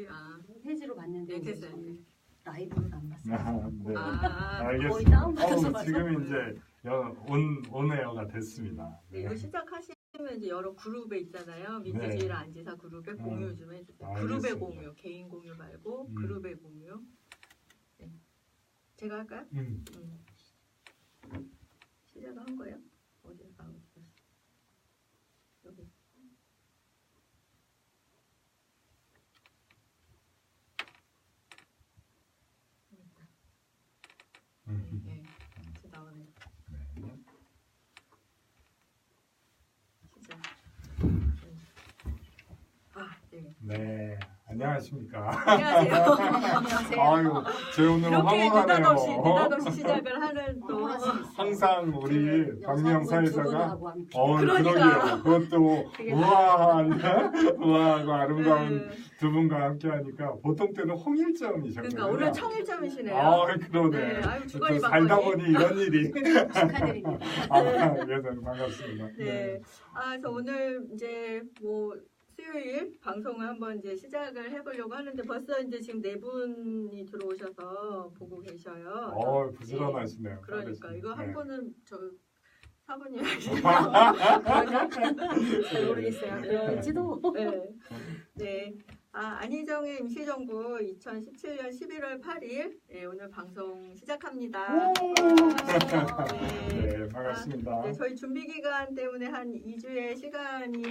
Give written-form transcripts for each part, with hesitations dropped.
네. 해지로 봤는데 네, 됐어요. 라이브는 안 봤어요. 네. 거의 알겠습니다. 다운받아서 지금 이제 온에어가 됐습니다. 네, 이거 시작하시면 이제 여러 그룹에 있잖아요. 민주주의를 안지사 그룹에 공유 좀 해주세요. 그룹의 공유, 개인 공유 말고 그룹의 공유. 네. 제가 할까요? 시작을 한 거예요? 어디? 여기. 네, 이제 나오네요. 시작. 네. 네, 안녕하십니까. 안녕하세요. 안녕하세요. 아유, 제 오늘 이렇게 황홀하네요. 느닷없이 시작을 하는 또 항상 우리 박미영 사회자가 그러니까요. 그러게요. 그것도 우아하고 아름다운 네. 두 분과 함께 하니까 보통 때는 홍일점이셨거든요. 그러니까 오늘 청일점이시네요. 아, 그러네. 네, 아유, 또 주거니 살다 받거니. 보니 이런 일이. 축하드립니다. 그래서 반갑습니다. 네. 그래서 오늘 이제 뭐 수요일 방송을 한번 이제 시작을 해보려고 하는데 벌써 이제 지금 4분이 들어오셔서 보고 계셔요. 부지런하시네요. 그러니까 이거 한 네. 분은 저 사부님 잘 모르겠어요. 그런지도. 네. 네. 안희정의 임시정부 2017년 11월 8일 네, 오늘 방송 시작합니다. 네, 반갑습니다. 네, 저희 준비 기간 때문에 한 2주의 시간이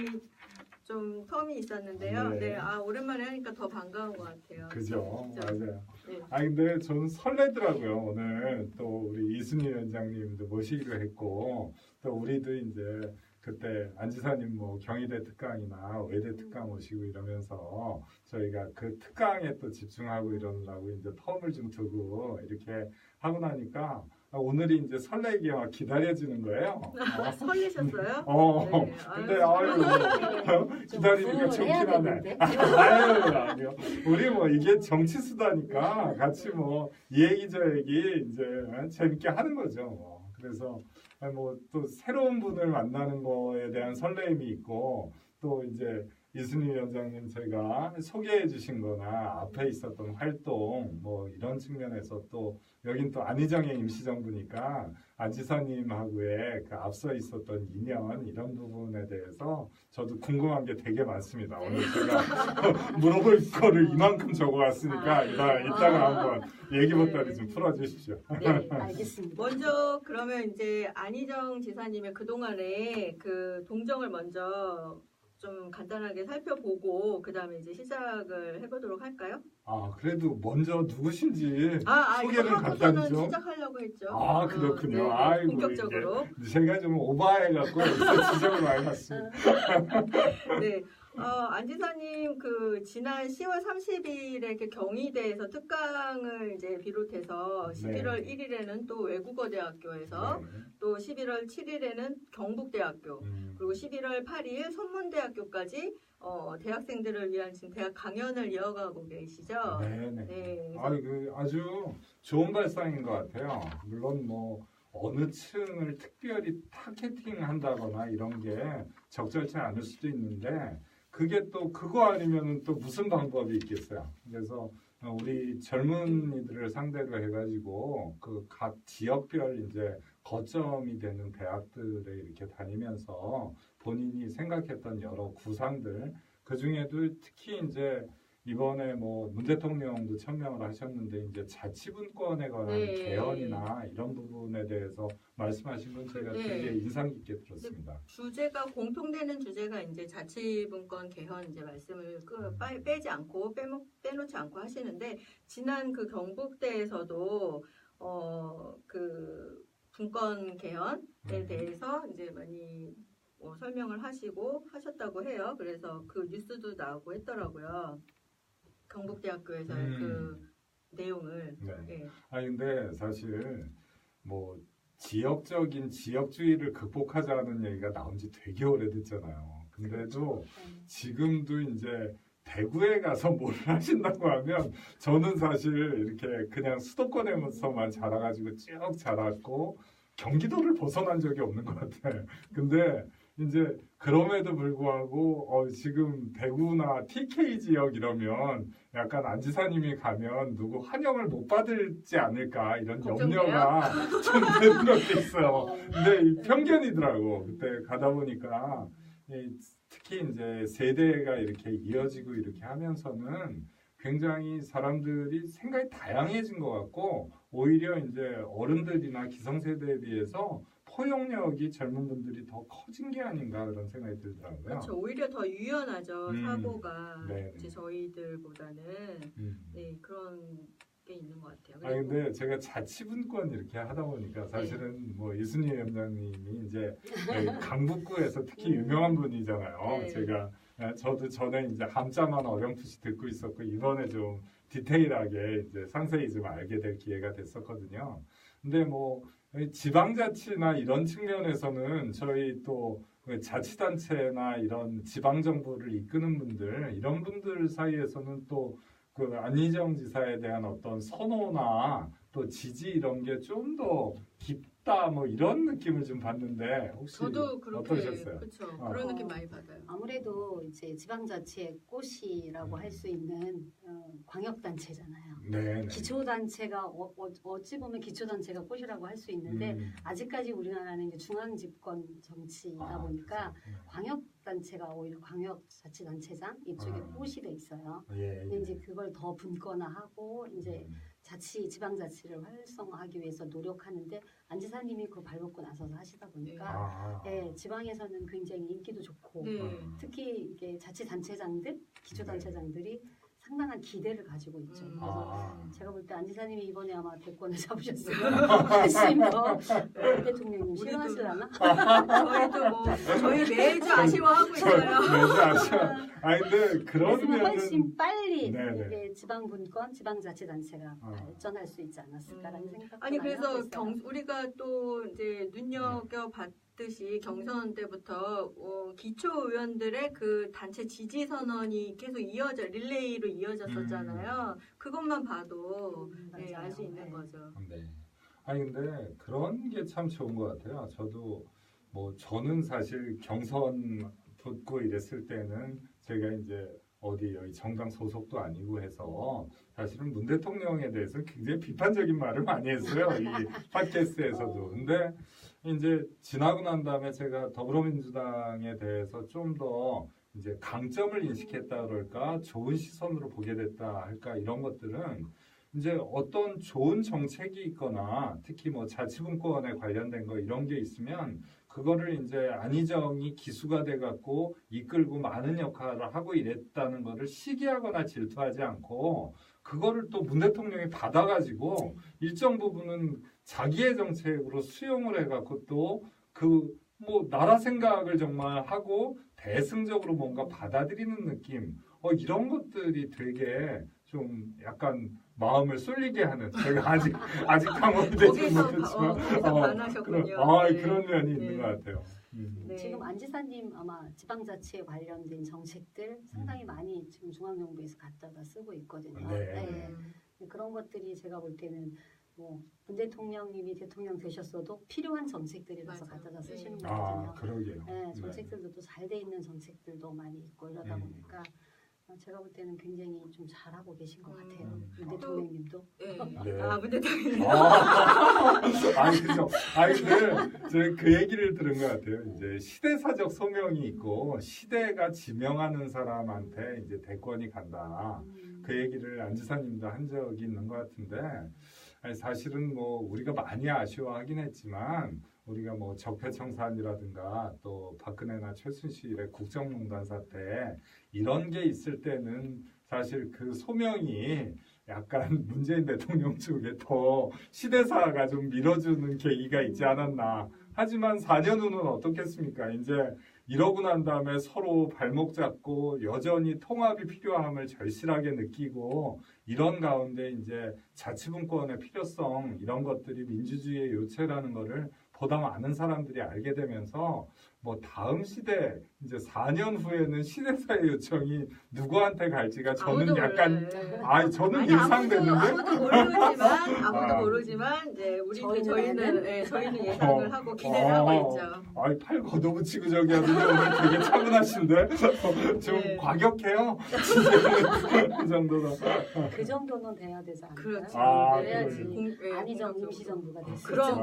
좀 텀이 있었는데요. 네. 오랜만에 하니까 더 반가운 것 같아요. 그죠, 맞아요. 네. 근데 저는 설레더라고요. 오늘 또 우리 이순희 위원장님도 모시기로 했고, 또 우리도 이제 그때 안지사님 뭐 경희대 특강이나 외대 특강 오시고 이러면서 저희가 그 특강에 또 집중하고 이러느라고 이제 텀을 좀 두고 이렇게 하고 나니까 오늘이 이제 설레게 막 기다려지는 거예요. 설레셨어요? 네. 근데 기다리니까 좋긴 하네. 아니요. 우리 뭐 이게 정치 수다니까 같이 뭐 이 얘기 저 얘기 이제 재밌게 하는 거죠. 뭐. 그래서 뭐 또 새로운 분을 만나는 거에 대한 설레임이 있고 또 이제 이순희 위원장님 제가 소개해 주신 거나 앞에 있었던 활동 뭐 이런 측면에서 또 여긴 또 안희정의 임시정부니까 안지사님하고의 그 앞서 있었던 인연 이런 부분에 대해서 저도 궁금한 게 되게 많습니다. 오늘 제가 물어볼 거를 이만큼 적어왔으니까 이따가 한번 얘기 보따리 좀 풀어주십시오. 네, 알겠습니다. 먼저 그러면 이제 안희정 지사님의 그동안의 그 동정을 먼저 좀 간단하게 살펴보고 그 다음에 이제 시작을 해보도록 할까요? 그래도 먼저 누구신지 소개를 이거 간단히 하고서는 좀. 시작하려고 했죠. 그렇군요. 네, 아이고, 본격적으로. 제가 좀 오버해갖고 지적을 많이 받습니다. 네. 안 지사님 그 지난 10월 30일에 그 경희대에서 특강을 이제 비롯해서 11월 1일에는 또 외국어대학교에서 또 11월 7일에는 경북대학교 그리고 11월 8일 선문대학교까지 대학생들을 위한 지금 대학 강연을 이어가고 계시죠? 네네. 네. 아주 좋은 발상인 것 같아요. 물론 뭐 어느 층을 특별히 타겟팅한다거나 이런 게 적절치 않을 수도 있는데 그게 또 그거 아니면 또 무슨 방법이 있겠어요. 그래서 우리 젊은이들을 상대로 해가지고 그 각 지역별 이제 거점이 되는 대학들에 이렇게 다니면서 본인이 생각했던 여러 구상들 그 중에도 특히 이제 이번에 뭐 문 대통령도 천명을 하셨는데 이제 자치분권에 관한 개헌이나 이런 부분에 대해서 말씀하신 건 제가 되게 인상 깊게 들었습니다. 주제가 공통되는 주제가 이제 자치분권 개헌 이제 말씀을 빼지 않고 빼놓지 않고 하시는데 지난 그 경북대에서도 그 분권 개헌에 대해서 이제 많이 설명을 하셨다고 해요. 그래서 그 뉴스도 나오고 했더라고요. 경북대학교에서의 그 내용을. 네. 근데 사실 뭐 지역적인 지역주의를 극복하자는 얘기가 나온 지 되게 오래됐잖아요. 근데도 지금도 이제 대구에 가서 뭘 하신다고 하면 저는 사실 이렇게 그냥 수도권에서만 자라가지고 쭉 자랐고 경기도를 벗어난 적이 없는 것 같아요. 근데 이제 그럼에도 불구하고 지금 대구나 TK 지역 이러면 약간 안지사님이 가면 누구 환영을 못 받을지 않을까 이런 걱정돼요? 염려가 좀 되는 것도 있어요. 근데 이 편견이더라고. 그때 가다 보니까 특히 이제 세대가 이렇게 이어지고 이렇게 하면서는 굉장히 사람들이 생각이 다양해진 것 같고 오히려 이제 어른들이나 기성세대에 비해서 포용력이 젊은 분들이 더 커진 게 아닌가 그런 생각이 들더라고요. 그렇죠. 오히려 더 유연하죠. 사고가 네. 이제 저희들보다는 네, 그런 게 있는 것 같아요. 아 근데 제가 자치분권 이렇게 하다 보니까 사실은 뭐 이순희 위원장님이 이제 강북구에서 특히 유명한 분이잖아요. 네. 제가 저도 전에 이제 함자만 어렴풋이 듣고 있었고 이번에 좀 디테일하게 이제 상세히 좀 알게 될 기회가 됐었거든요. 근데 뭐 지방자치나 이런 측면에서는 저희 또 자치단체나 이런 지방정부를 이끄는 분들 이런 분들 사이에서는 또 그 안희정 지사에 대한 어떤 선호나 또 지지 이런 게 좀 더 깊다 뭐 이런 느낌을 좀 받는데 혹시 저도 그렇게 어떠셨어요? 그렇죠. 어. 그런 느낌 많이 받아요. 아무래도 이제 지방자치의 꽃이라고 할 수 있는 광역단체잖아요. 네. 기초단체가 어찌 보면 기초단체가 꽃이라고 할 수 있는데 아직까지 우리나라는 이제 중앙집권 정치다 보니까 광역단체가 오히려 광역자치단체장 이쪽에 꽃이 돼 있어요. 근데 이제 그걸 더 분권화하고 이제 지방자치를 활성화하기 위해서 노력하는데 안지사님이 그 발벗고 나서서 하시다 보니까 지방에서는 굉장히 인기도 좋고 특히 이게 자치단체장들, 기초단체장들이 상당한 기대를 가지고 있죠. 그래서 제가 볼 때 안지사님이 이번에 아마 대권을 잡으셨으면 훨씬 더 대통령님 싫어하시려나? 저희도 뭐 저희 매주 아쉬워하고 있어요. 매주 아쉬워. 아니 근데 그랬으면 그러면은 훨씬 빨리 네네. 이게 지방분권, 지방자치단체가 발전할 수 있지 않았을까라는 생각도 아니 많이 하고 그래서 있어요. 우리가 또 이제 눈여겨 봤듯이 경선 때부터 기초 의원들의 그 단체 지지 선언이 계속 릴레이로 이어졌었잖아요. 그것만 봐도 맞아요. 알 수 있는 네. 거죠. 네. 아니 근데 그런 게 참 좋은 것 같아요. 저도 뭐 저는 사실 경선 붙고 이랬을 때는 제가 이제 어디 여기 정당 소속도 아니고 해서 사실은 문 대통령에 대해서 굉장히 비판적인 말을 많이 했어요. 이 팟캐스트에서도. 근데 이제 지나고 난 다음에 제가 더불어민주당에 대해서 좀 더 이제 강점을 인식했다 그럴까, 좋은 시선으로 보게 됐다 할까 이런 것들은 이제 어떤 좋은 정책이 있거나 특히 뭐 자치분권에 관련된 거 이런 게 있으면 그거를 이제 안희정이 기수가 돼갖고 이끌고 많은 역할을 하고 이랬다는 거를 시기하거나 질투하지 않고 그거를 또 문 대통령이 받아가지고 일정 부분은 자기의 정책으로 수용을 해갖고 또 그 뭐 나라 생각을 정말 하고 대승적으로 뭔가 받아들이는 느낌 이런 것들이 되게 좀 약간 마음을 쏠리게 하는 제가 아직 경험이 되지 못했지만 거기서 반하셨군요. 그런 면이 있는 것 같아요. 네. 지금 안지사님 아마 지방자치에 관련된 정책들 상당히 많이 지금 중앙정부에서 갖다가 쓰고 있거든요. 네. 그런 것들이 제가 볼 때는 뭐 문 대통령님이 대통령 되셨어도 필요한 정책들이라서 맞아요. 갖다가 쓰시는 네. 거거든요. 그러게요. 네, 정책들도 또 잘 돼 있는 정책들도 많이 있고 이러다 보니까 제가 볼 때는 굉장히 좀 잘하고 계신 것 같아요. 문 대통령님도. 네. 문 대통령. 아니 그죠. 아니 근데 제가 그 얘기를 들은 것 같아요. 이제 시대사적 소명이 있고 시대가 지명하는 사람한테 이제 대권이 간다. 그 얘기를 안지사님도 한 적이 있는 것 같은데 아니, 사실은 뭐 우리가 많이 아쉬워하긴 했지만 우리가 뭐 적폐청산이라든가 또 박근혜나 최순실의 국정농단 사태 이런 게 있을 때는 사실 그 소명이 약간 문재인 대통령 쪽에 더 시대사가 좀 밀어주는 계기가 있지 않았나. 하지만 4년 후는 어떻겠습니까? 이제 이러고 난 다음에 서로 발목 잡고 여전히 통합이 필요함을 절실하게 느끼고 이런 가운데 이제 자치분권의 필요성 이런 것들이 민주주의의 요체라는 거를 보다 많은 사람들이 알게 되면서 뭐 다음 시대 이제 4년 후에는 시대사회 요청이 누구한테 갈지가 저는 아무도 약간 몰라요. 저는 아니, 예상되는데 아무도 모르지만 이제 저희는 어. 예상을 하고 기대를 하고 있죠. 팔 걷어붙이고 저기 하더니 오늘 되게 차분하신데 좀 네. 과격해요. 그 정도로. 그 정도는 돼야 되지 않을까요? 그렇죠. 그래야지 네. 안희정 임시정부가 됐을 그럼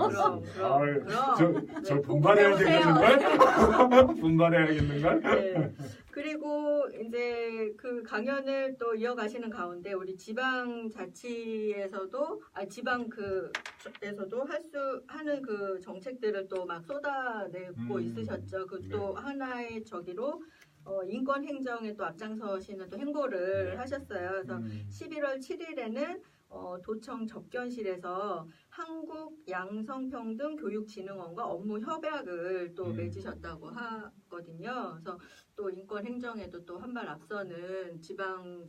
저 네, 분발해야겠는걸? 분발해야겠는걸? 네. 그리고 이제 그 강연을 또 이어가시는 가운데 우리 지방자치에서도 지방 그에서도 하는 그 정책들을 또 막 쏟아내고 있으셨죠. 그 또 하나의 저기로 인권 행정에 또 앞장서시는 또 행보를 하셨어요. 그래서 11월 7일에는 도청 접견실에서 한국 양성평등교육진흥원과 업무 협약을 또 맺으셨다고 하거든요. 그래서 또 인권 행정에도 또 한 발 앞서는 지방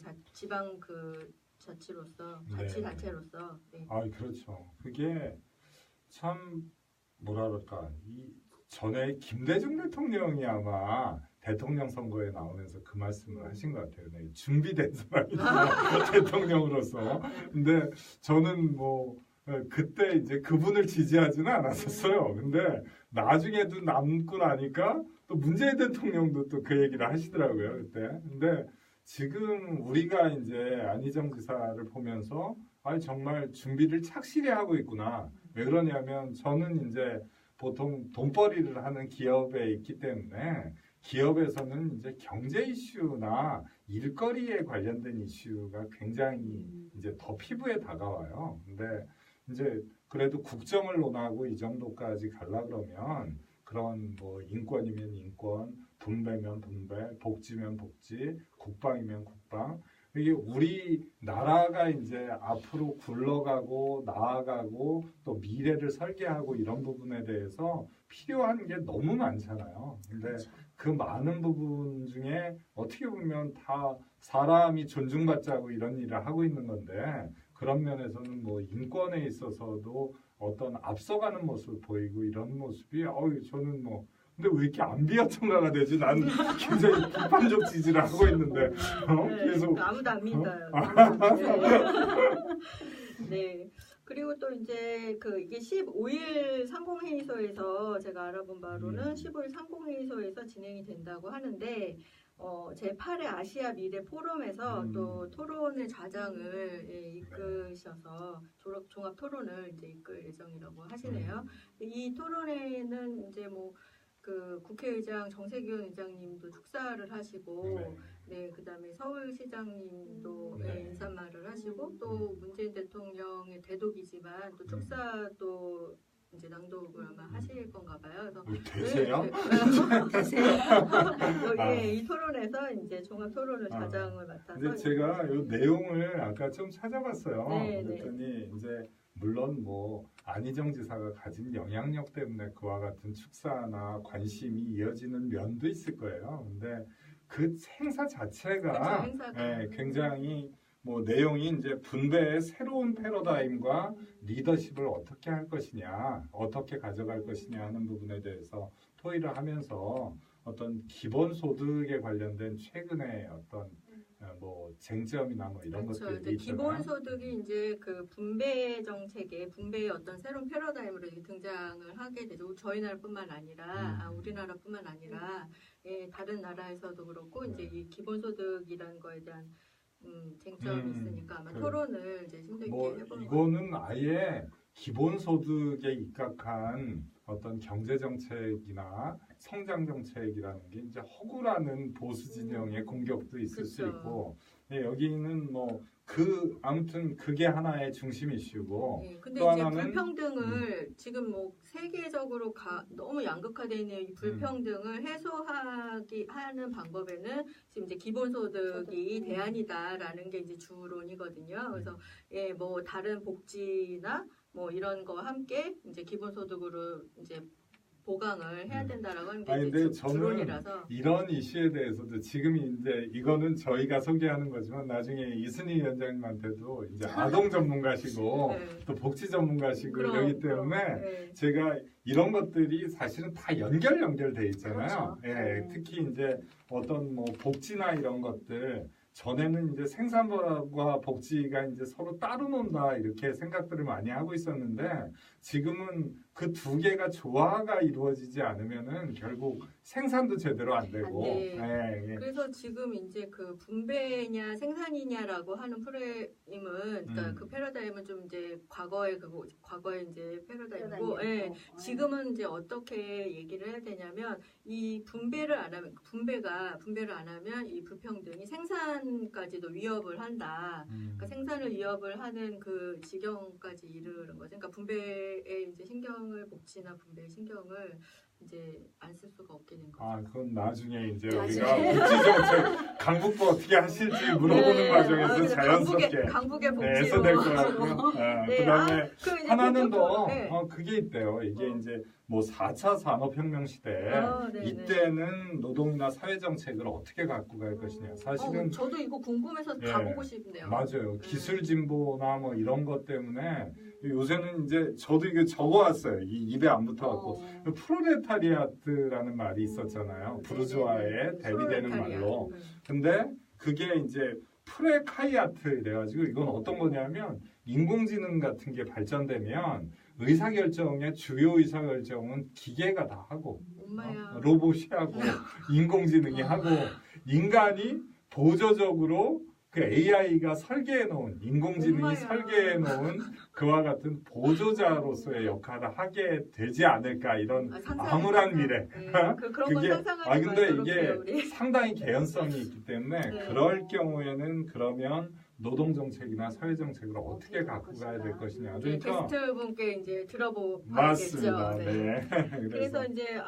그 자치단체로서. 네. 그렇죠. 그게 참 뭐랄까 이 전에 김대중 대통령이 아마 대통령 선거에 나오면서 그 말씀을 하신 것 같아요. 네, 준비된 사람이다 대통령으로서. 근데 저는 그때 이제 그분을 지지하지는 않았었어요. 근데 나중에도 남고 나니까 또 문재인 대통령도 또 그 얘기를 하시더라고요. 그때. 근데 지금 우리가 이제 안희정 지사를 보면서 정말 준비를 착실히 하고 있구나. 왜 그러냐면 저는 이제 보통 돈벌이를 하는 기업에 있기 때문에 기업에서는 이제 경제 이슈나 일거리에 관련된 이슈가 굉장히 이제 더 피부에 다가와요. 근데 이제 그래도 국정을 논하고 이 정도까지 가려 그러면 그런 인권이면 인권, 분배면 분배, 복지면 복지, 국방이면 국방. 이게 우리 나라가 이제 앞으로 굴러가고 나아가고 또 미래를 설계하고 이런 부분에 대해서 필요한 게 너무 많잖아요. 근데 그렇죠. 그 많은 부분 중에 어떻게 보면 다 사람이 존중받자고 이런 일을 하고 있는 건데 그런 면에서는 인권에 있어서도 어떤 앞서가는 모습을 보이고 이런 모습이 저는 근데 왜 이렇게 안 비협정가가 되지? 나는 굉장히 비판적 지지를 하고 있는데 계속 아무도 안 믿어요. 네. 그리고 또 이제 이게 15일 상공회의소에서 제가 알아본 바로는 15일 상공회의소에서 진행이 된다고 하는데 제8회 아시아 미래 포럼에서 또 토론의 좌장을 이끄셔서 종합 토론을 이제 이끌 예정이라고 하시네요. 이 토론회는 이제 그 국회의장 정세균 의장님도 축사를 하시고, 그다음에 서울시장님도 인사말을 하시고, 또 문재인 대통령의 대독이지만 또 축사도 이제 낭독을 아마 하실 건가 봐요. 되세요? 이 토론에서 이제 종합 토론을 좌장을 맡아서. 근데 제가 이 내용을 아까 좀 찾아봤어요. 네, 그랬더니 이제 물론 안희정 지사가 가진 영향력 때문에 그와 같은 축사나 관심이 이어지는 면도 있을 거예요. 근데 그 행사 자체가 굉장히 내용이 이제 분배의 새로운 패러다임과 리더십을 어떻게 할 것이냐, 어떻게 가져갈 것이냐 하는 부분에 대해서 토의를 하면서 어떤 기본소득에 관련된 최근의 어떤 쟁점이나 이런 것들이 기본소득이 이제 그 분배 정책의 분배의 어떤 새로운 패러다임으로 등장을 하게 되죠. 저희 나라뿐만 아니라 우리나라뿐만 아니라 다른 나라에서도 그렇고 이제 이 기본소득이라는 거에 대한 쟁점이 있으니까 아마 토론을 이제 심도 있게 해보는 이거는 아예 기본소득에 입각한 어떤 경제정책이나 성장정책이라는 게 이제 허구라는 보수 진영의 공격도 있을 수 있고 여기는 아무튼 그게 하나의 중심 이슈고 근데 또 이제 하나는 불평등을 지금 세계적으로 너무 양극화되어 있는 이 불평등을 해소하는 방법에는 지금 이제 기본소득이 대안이다라는 게 이제 주론이거든요. 그래서 다른 복지나 이런 거와 함께 이제 기본소득으로 이제 보강을 해야 된다라고 하는 게 아니, 이제 근데 저는 주론이라서. 이런 이슈에 대해서도 지금 이제 이거는 저희가 소개하는 거지만 나중에 이순희 위원장님한테도 이제 아동 전문가시고 네. 또 복지 전문가시고 그럼, 이러기 때문에 네. 제가 이런 것들이 사실은 다 연결돼 있잖아요. 그렇죠. 예, 네. 특히 이제 어떤 뭐 복지나 이런 것들 전에는 이제 생산과 복지가 이제 서로 따로 논다 이렇게 생각들을 많이 하고 있었는데 지금은 그 두 개가 조화가 이루어지지 않으면은 결국 생산도 제대로 안 되고. 네. 예, 예. 그래서 지금 이제 그 분배냐 생산이냐라고 하는 프레임은 그러니까 그 패러다임은 좀 이제 과거의 이제 패러다임이고, 예. 지금은 이제 어떻게 얘기를 해야 되냐면 이 분배를 안 하면 분배를 안 하면 이 불평등이 생산까지도 위협을 한다. 그러니까 생산을 위협을 하는 그 지경까지 이르는 거죠. 그러니까 분배에 이제 복지나 분배의 신경을 이제 안 쓸 수가 없게 된 거죠. 아, 그건 나중에 이제 나중에. 우리가 복지정책 강북부 어떻게 하실지 물어보는 네. 과정에서 네, 자연스럽게 강북의 애서 복지로. 될 것 같고요. 네, 그다음에 그 이제 하나는 더 본격적으로, 네. 그게 있대요. 이게 이제 뭐 4차 산업혁명 시대 네네. 이때는 노동이나 사회정책을 어떻게 갖고 갈 것이냐. 사실은 저도 이거 궁금해서 예, 가보고 싶네요. 맞아요. 기술 진보나 뭐 이런 것 때문에 요새는 이제 저도 이게 적어왔어요. 이 입에 안 붙어갖고 프로레타리아트라는 말이 있었잖아요. 부르주아에 대비되는 말로. 근데 그게 이제 프레카이아트 이래가지고 이건 어떤 거냐면 인공지능 같은 게 발전되면 의사결정의 주요 의사결정은 기계가 다 하고 엄마야. 로봇이 하고 인공지능이 하고 인간이 보조적으로 그 AI가 설계해 놓은 인공지능이 엄마야. 설계해 놓은 그와 같은 보조자로서의 역할을 하게 되지 않을까 이런 암울한 미래. 그런 건 그게 상상하지 근데 말도록 이게 해요, 우리. 상당히 개연성이 있기 때문에 네. 그럴 경우에는 그러면 노동 정책이나 사회 정책을 어떻게 갖고 가야 될 것이냐. 네, 그러니까 게스트 분께 이제 들어보겠죠. 맞습니다. 네. 네. 그래서 이제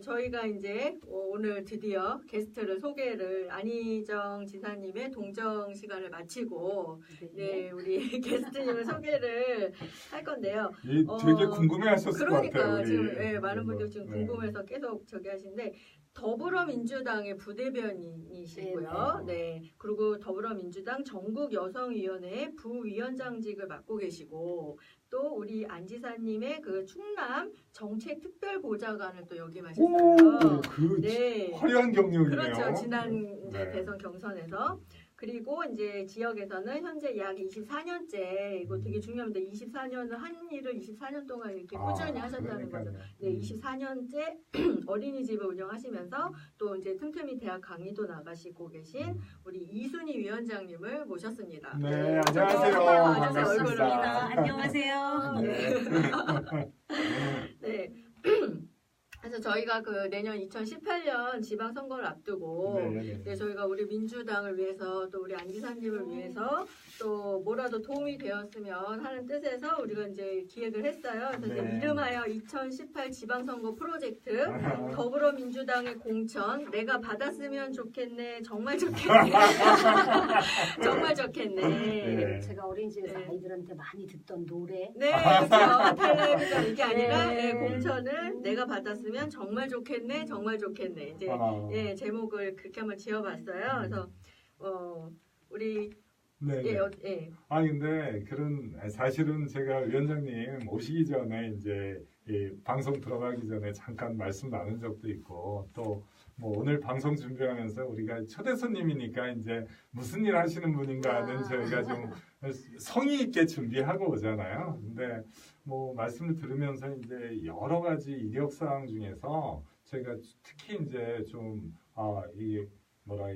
저희가 이제 오늘 드디어 게스트를 소개를 안희정 지사님의 동정 시간을 마치고 네 우리 게스트님을 소개를 할 건데요. 되게 궁금해하셨을 것 같아요. 그러니까 우리. 지금 많은 분들 지금 네. 궁금해서 계속 저기 하시는데 더불어민주당의 부대변인이시고요. 네. 그리고 더불어민주당 전국여성위원회의 부위원장직을 맡고 계시고 또 우리 안 지사님의 그 충남 정책특별보좌관을 또 역임하셨어요. 그 네. 화려한 경력이네요. 그렇죠. 지난 이제 네. 대선 경선에서. 그리고 이제 지역에서는 현재 약 24년째 이거 되게 중요합니다. 24년을 한 일을 24년 동안 이렇게 꾸준히 하셨다는 거죠. 네, 24년째 어린이집을 운영하시면서 또 이제 틈틈이 대학 강의도 나가시고 계신 우리 이순희 위원장님을 모셨습니다. 네, 안녕하세요. 반갑습니다. 안녕하세요. 네. 네. 그래서 저희가 그 내년 2018년 지방선거를 앞두고 네, 저희가 우리 민주당을 위해서 또 우리 안 지사님을 위해서 또 뭐라도 도움이 되었으면 하는 뜻에서 우리가 이제 기획을 했어요. 그래서 네. 이름하여 2018 지방선거 프로젝트 더불어민주당의 공천 내가 받았으면 좋겠네 정말 좋겠네 정말 좋겠네. 네. 제가 어린이집에서 네. 아이들한테 많이 듣던 노래. 네, 그렇죠. 텔레비전 이게 아니라 네. 공천을 내가 받았으면 정말 좋겠네, 정말 좋겠네. 이제 예, 제목을 그렇게 한번 지어봤어요. 그래서 우리 네. 예. 근데 사실은 제가 위원장님 오시기 전에 이제 이 방송 들어가기 전에 잠깐 말씀 나눈 적도 있고 또 뭐 오늘 방송 준비하면서 우리가 초대 손님이니까 이제 무슨 일 하시는 분인가 하는 저희가 좀 성의 있게 준비하고 오잖아요. 근데 뭐 말씀을 들으면서 이제 여러 가지 이력 사항 중에서 저희가 특히 이제 좀 이게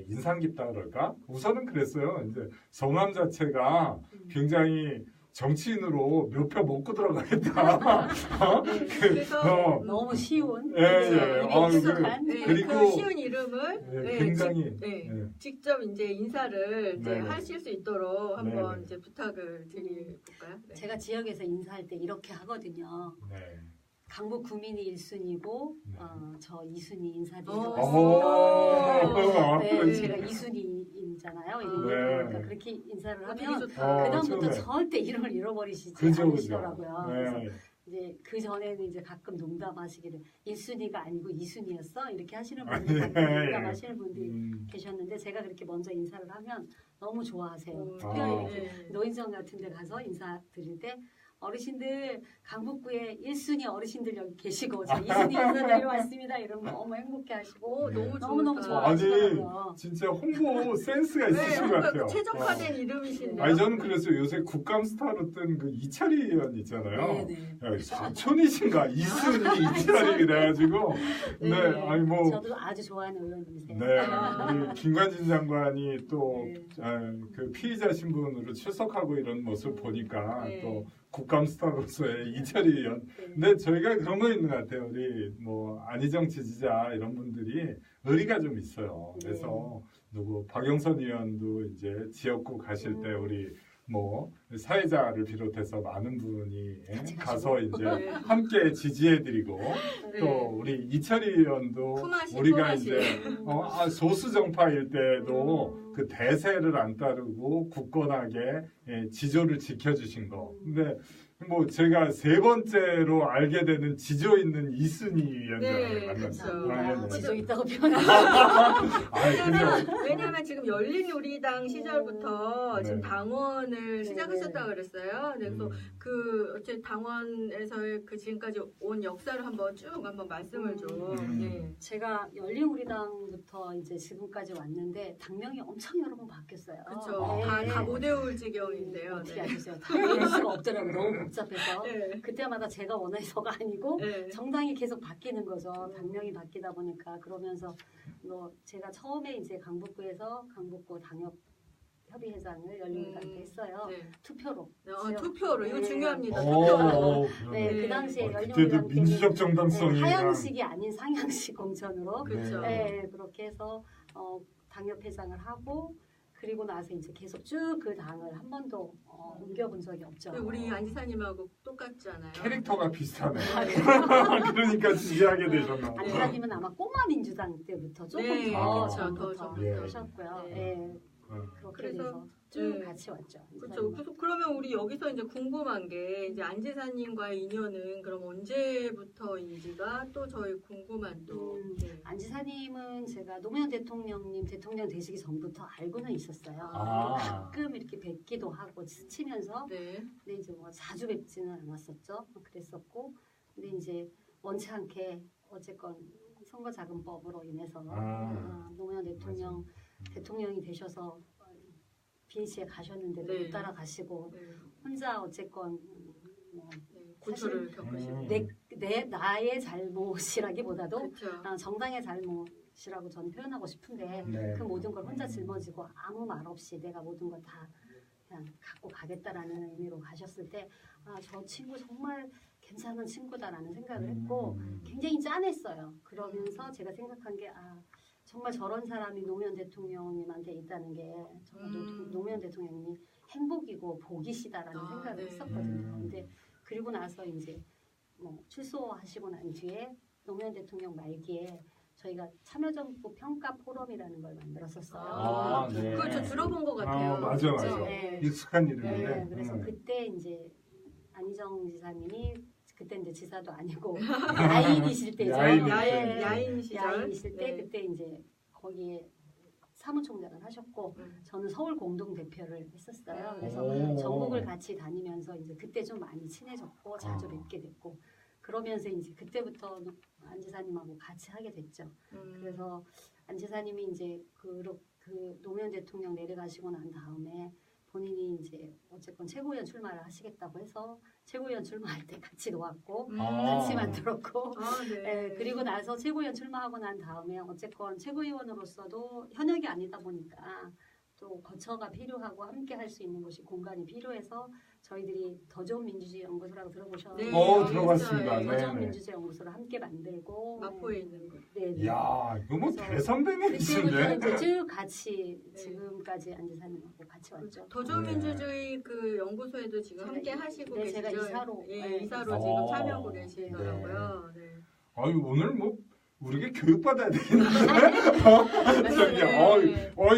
인상 깊다 그럴까? 우선은 그랬어요. 이제 성함 자체가 굉장히 정치인으로 몇 표 먹고 들어가겠다. 그래서 너무 쉬운. 익숙한 그리고 그 쉬운 이름을 굉장히 직접 이제 인사를 이제 네. 하실 수 있도록 한번 네. 이제 부탁을 드려볼까요? 네. 제가 지역에서 인사할 때 이렇게 하거든요. 네. 강북 구민이 1순위고 네. 저 2순위 인사드리려고 오. 했습니다. 네, 그렇지. 제가 2순위잖아요. 네. 그러니까 그렇게 인사를 되게 하면 좋다. 그다음부터 처음에. 절대 이름을 잃어버리시지 그죠. 않으시더라고요. 그래서 네. 이제 그 전에는 이제 가끔 농담하시기를 1순위가 아니고 2순위였어 이렇게 하시는 분들 가끔 농담하시는 분들이 계셨는데 제가 그렇게 먼저 인사를 하면 너무 좋아하세요. 특별히 이렇게 노인정 같은 데 가서 인사드릴 때 어르신들 강북구에 1순위 어르신들 여기 계시고 저 2순위 인사 내려왔습니다. 이러면 너무 행복해 하시고 너무너무 좋아하시더라고요. 아니 진짜 홍보 센스가 있으신 것 같아요. 최적화된 이름이신데요. 아니 저는 그래서 요새 국감 스타로 뜬 그 이철희 의원 있잖아요. 네네. 사촌이신가 이순이 이철이 그래가지고 네, 아니 뭐 저도 아주 좋아하는 의원님이세요. 네, 우리 김관진 장관이 또 네. 그 피의자 신분으로 출석하고 이런 모습 보니까 네. 또 국감 스타로서의 이철희 의원. 근데 저희가 그런 거 있는 것 같아요. 우리 뭐 안희정 지지자 이런 분들이 의리가 좀 있어요. 그래서 누구 박영선 의원도 이제 지역구 가실 때 우리 뭐 사회자를 비롯해서 많은 분이 가서 이제 네. 함께 지지해드리고 네. 또 우리 이철희 의원도 품앗이, 우리가 품앗이. 이제 소수 정파일 때도 그 대세를 안 따르고 굳건하게 지조를 지켜주신 거. 근데 뭐 제가 세 번째로 알게 되는 지조 있는 이순희 위원장을 네, 만났어요. 그렇죠. 지조 있다고 표현하시죠. 왜냐면 지금 열린우리당 시절부터 네. 지금 당원을 네, 시작하셨다고 그랬어요. 네, 그래서 그 어째 당원에서의 그 지금까지 온 역사를 한번 쭉 한번 말씀을 좀. 네. 제가 열린우리당부터 이제 지금까지 왔는데 당명이 엄청 여러 번 바뀌었어요. 그렇죠. 네. 다 못 외울 지경인데요. 어떻게 네. 아셨어요? 다 외울 수가 없더라고요. 너무 복잡해서. 네. 그때마다 제가 원해서가 아니고 네. 정당이 계속 바뀌는 거죠. 당명이 바뀌다 보니까 그러면서 뭐 제가 처음에 이제 강북구에서 강북구 당협 협의회장을 열린우리당 때 했어요. 네. 투표로. 투표로 이거 네. 중요합니다. 오, 투표로. 네, 네. 그 당시에 그때도 열린우리당 때는 민주적 정당성이 하향식이 아닌 상향식 공천으로 그렇죠. 네, 그렇게 해서 당협회장을 하고 그리고 나서 이제 계속 쭉 그 당을 한 번도 옮겨본 적이 없죠. 우리 안 지사님하고 똑같잖아요. 캐릭터가 비슷하네요. 그러니까 지지하게 되셨나 안 보다. 지사님은 아마 꼬마 민주당 때부터 조금 네, 더 그렇죠. 전부터 더 예. 하셨고요. 네. 네. 그렇게 그래서 돼서 쭉 네. 같이 왔죠. 그렇죠. 그래서 그러면 우리 여기서 이제 궁금한 게 이제 안 지사님과의 인연은 그럼 언제부터인지가 또 저희 궁금한 또. 네. 안 지사님은 제가 노무현 대통령님 대통령 되시기 전부터 알고는 있었어요. 아. 가끔 이렇게 뵙기도 하고 스치면서 네. 근데 이제 뭐 자주 뵙지는 않았었죠. 그랬었고 근데 이제 원치 않게 어쨌건 선거자금법으로 인해서 노무현 대통령 대통령이 되셔서 BH에 가셨는데도 네. 못 따라가시고 네. 혼자 어쨌건 뭐 네. 고초를 겪으시고. 나의 잘못이라기보다도 그렇죠. 정당의 잘못이라고 저는 표현하고 싶은데 네. 그 모든 걸 혼자 짊어지고 아무 말 없이 내가 모든 걸 다 그냥 갖고 가겠다라는 의미로 가셨을 때 저 친구 정말 괜찮은 친구다라는 생각을 했고 굉장히 짠했어요. 그러면서 제가 생각한 게 정말 저런 사람이 노무현 대통령님한테 있다는 게 정말 노무현 대통령님이 행복이고 복이시다라는 생각을 네. 했었거든요. 근데 그리고 나서 이제 뭐 출소하시고 난 뒤에 노무현 대통령 말기에 저희가 참여정부 평가 포럼이라는 걸 만들었었어요. 네. 그걸 저 들어본 것 같아요. 맞아. 진짜. 네. 익숙한 이름인데. 네, 그래서 그때 이제 안희정 지사님이 그때 이제 지사도 아니고 야인이실 때죠. 야인 시절. 야인이실 때 네. 그때 이제 거기에 사무총장을 하셨고 저는 서울 공동 대표를 했었어요. 그래서 전국을 같이 다니면서 이제 그때 좀 많이 친해졌고 자주 뵙게 됐고 그러면서 이제 그때부터 안 지사님하고 같이 하게 됐죠. 그래서 안 지사님이 이제 그 노무현 대통령 내려가시고 난 다음에 본인이 이제 어쨌건 최고위원 출마를 하시겠다고 해서 최고위원 출마할 때 같이 놓았고 같이 만들었고 네, 그리고 나서 최고위원 출마하고 난 다음에 어쨌건 최고위원으로서도 현역이 아니다 보니까 또 거처가 필요하고 함께 할 수 있는 곳이 공간이 필요해서 저희들이 더 좋은 민주주의 연구소라고 들어보셨나요? 네, 들어봤습니다. 더 좋은 네. 민주주의 연구소를 함께 만들고 마포에 있는 거. 네. 이야, 이거 뭐 그래서 대선배님이신데. 그때부터 이제 쭉 같이 지금까지 안 지사님하고 같이 왔죠. 더 좋은 민주주의 그 연구소에도 지금 제가 함께 하시고 네, 계시죠. 제가 이사로 이사로 네. 지금 참여하고 계시더라고요. 네. 아유, 오늘 뭐 우리가 교육받아야 되겠는데? 저기,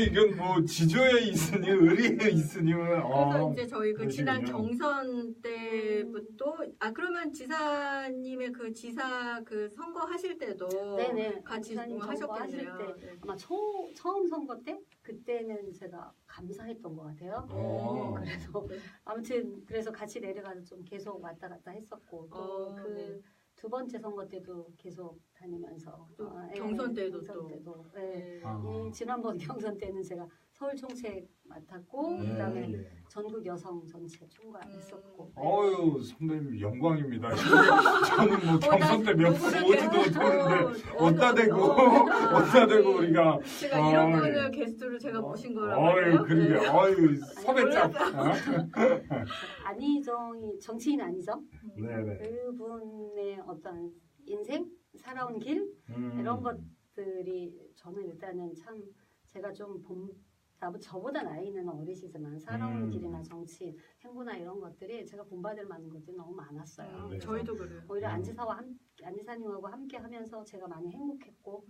이건 뭐 지조에 있으니, 의리에 있으니, 그래서 이제 저희 그 지난 그러시군요. 경선 때부터, 그러면 지사님의 그 지사 그 선거 하실 때도 네네. 같이 지사님 하셨겠네요. 선거하실 때 아마 처음 선거 때 그때는 제가 감사했던 것 같아요. 그래서 아무튼 그래서 같이 내려가서 좀 계속 왔다 갔다 했었고 또 그 네. 두 번째 선거 때도 계속 다니면서 또 경선 때도 또. 예. 네. 이 지난번 경선 때는 제가 서울 총책 맡았고 그다음에 전국 여성 전체 총괄했었고. 어유 선배님 영광입니다. 저는 뭐 경선 때 몇 분 오지도 못했는데 어디다 대고 우리가 제가 이런 분을 게스트로 제가 모신 거라고요. 그러게 섭외장. 안희정이 정치인 안희정 네네. 그분의 어떤 인생 살아온 길 이런 것들이 저는 일단은 참 제가 좀 저보다 나이는 어리시지만 살아온 길이나 정치 행보나 이런 것들이 제가 본받을 만한 것들이 너무 많았어요. 네. 저희도 그래요. 오히려 안지사님하고 함께 하면서 제가 많이 행복했고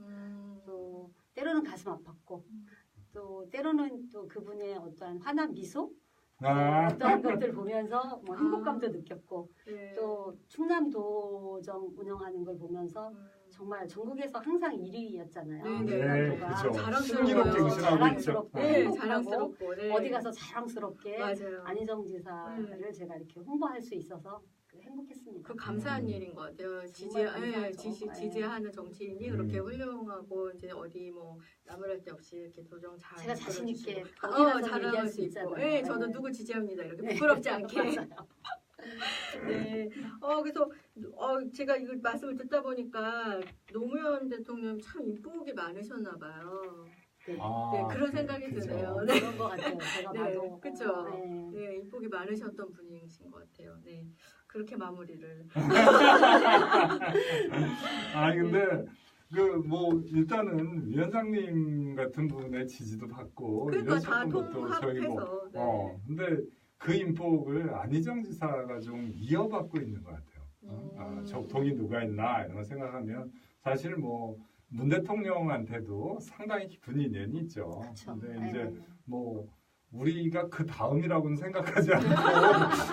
또 때로는 가슴 아팠고 또 때로는 또 그분의 어떠한 환한 미소 어떤 것들 보면서 뭐 행복감도 느꼈고 네. 또 충남도정 운영하는 걸 보면서 정말 전국에서 항상 1위였잖아요. 네, 그렇죠. 자랑스럽게 응신하고 있죠. 네, 자랑스럽고. 네. 어디 가서 자랑스럽게 맞아요. 안희정 지사를 제가 이렇게 홍보할 수 있어서 행복했습니다. 그 감사한 일인 것 같아요. 지지하는 정치인이 그렇게 훌륭하고 이제 어디 뭐 나무랄 데 없이 이렇게 도정 잘 제가 자신 있게 자랑할 수 있고, 네, 저는 누구 지지합니다 이렇게 부끄럽지 않게. 네. 그래서 제가 이걸 말씀을 듣다 보니까 노무현 대통령 참 이쁘게 많으셨나 봐요. 네. 네, 그런 생각이 그죠. 드네요. 네. 그런 것 같아요. 제가 네, 봐도. 그쵸. 네. 네, 이쁘게 많으셨던 분이신 것 같아요. 네, 그렇게 마무리를. 근데 일단은 위원장님 같은 분의 지지도 받고 그러니까 다 이러셨던 것도 저희 통합해서. 네. 근데 그 인폭을 안희정 지사가 좀 이어받고 있는 것 같아요. 적통이 누가 있나 이런 거 생각하면 사실 뭐 문 대통령한테도 상당히 깊은 인연이 있죠. 그쵸. 근데 이제 뭐 우리가 그 다음이라고는 생각하지 않고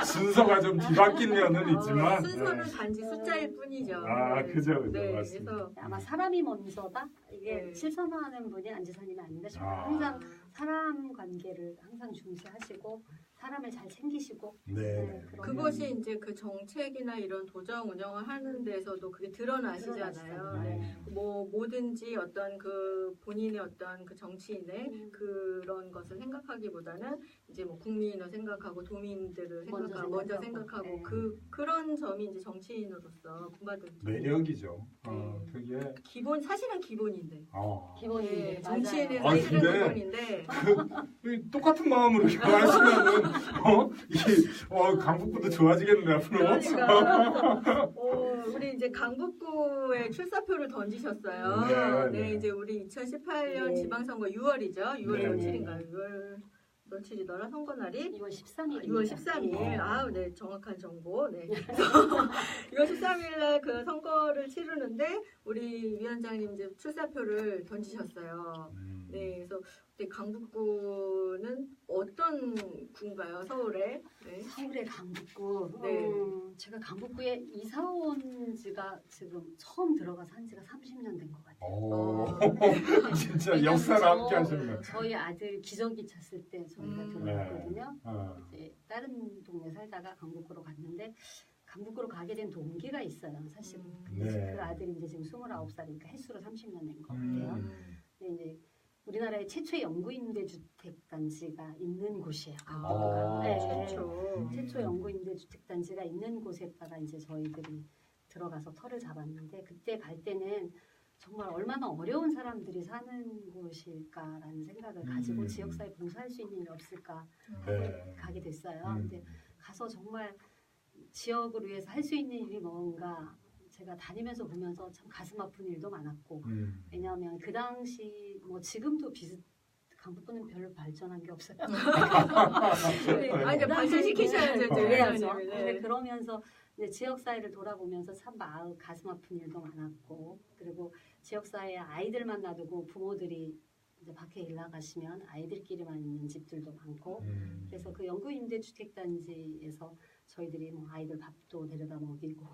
순서가 좀 뒤바뀐 면은 있지만 순서는 단지 숫자일 뿐이죠. 그죠, 네, 맞습니다. 그래서 아마 사람이 먼저다? 이게 네. 실천하는 분이 안지사님이 아닌가 싶어요. 항상 사람 관계를 항상 중시하시고 사람을 잘 챙기시고 네. 그것이 이제 그 정책이나 이런 도정 운영을 하는 데서도 그게 드러나시잖아요. 네. 뭐 뭐든지 어떤 그 본인의 어떤 그 정치인의 그런 것을 생각하기보다는 이제 뭐 국민을 생각하고 도민들을 먼저 생각하고 네. 그런 점이 이제 정치인으로서 본받을 매력이죠. 그게 사실은 기본인데. 기본인데 네, 정치인의 아, 사실은 근데 기본인데. 똑같은 마음으로 이렇게 하시면은 강북구도 좋아지겠네 앞으로. 그러니까 우리 이제 강북구에 출사표를 던지셨어요. 네, 이제 우리 2018년 지방선거 6월이죠. 6월 며칠인가요? 6월 며칠이더라 선거날이? 2월 13일. 6월 13일. 네, 정확한 정보. 네. 6월 13일 날 그 선거를 치르는데 우리 위원장님 이제 출사표를 던지셨어요. 네, 그래서 그때 강북구는 어떤 구인가요? 서울에? 네. 서울의 강북구. 네. 제가 강북구에 이사 온 지가 지금 처음 들어가서 한 지가 30년 된 것 같아요. 진짜 역사를 함께 하셨네. 저희 아들 기저귀 찼을 때 저희가 들어갔거든요. 이제 다른 동네 살다가 강북구로 갔는데 강북구로 가게 된 동기가 있어요. 사실 그 아들이 이제 지금 29살이니까 횟수로 30년 된 것 같아요. 근데 이제 우리나라의 최초의 영구임대주택단지가 있는 곳이에요. 최초 영구임대주택단지가 있는 곳에다가 이제 저희들이 들어가서 터를 잡았는데 그때 갈 때는 정말 얼마나 어려운 사람들이 사는 곳일까라는 생각을 가지고 지역사회 봉사할 수 있는 일이 없을까 가게 됐어요. 근데 가서 정말 지역을 위해서 할 수 있는 일이 뭔가 제가 다니면서 보면서 참 가슴 아픈 일도 많았고 왜냐하면 그 당시 뭐 지금도 강북구는 별로 발전한 게 없어요. 발전시키셔야죠. 그래야죠. 근데 그러면서 근데 지역사회를 돌아보면서 참 가슴 아픈 일도 많았고 그리고 지역사회에 아이들만 놔두고 부모들이 이제 밖에 일 나가시면 아이들끼리만 있는 집들도 많고 그래서 그 영구임대주택단지에서 저희들이 뭐 아이들 밥도 데려다 먹이고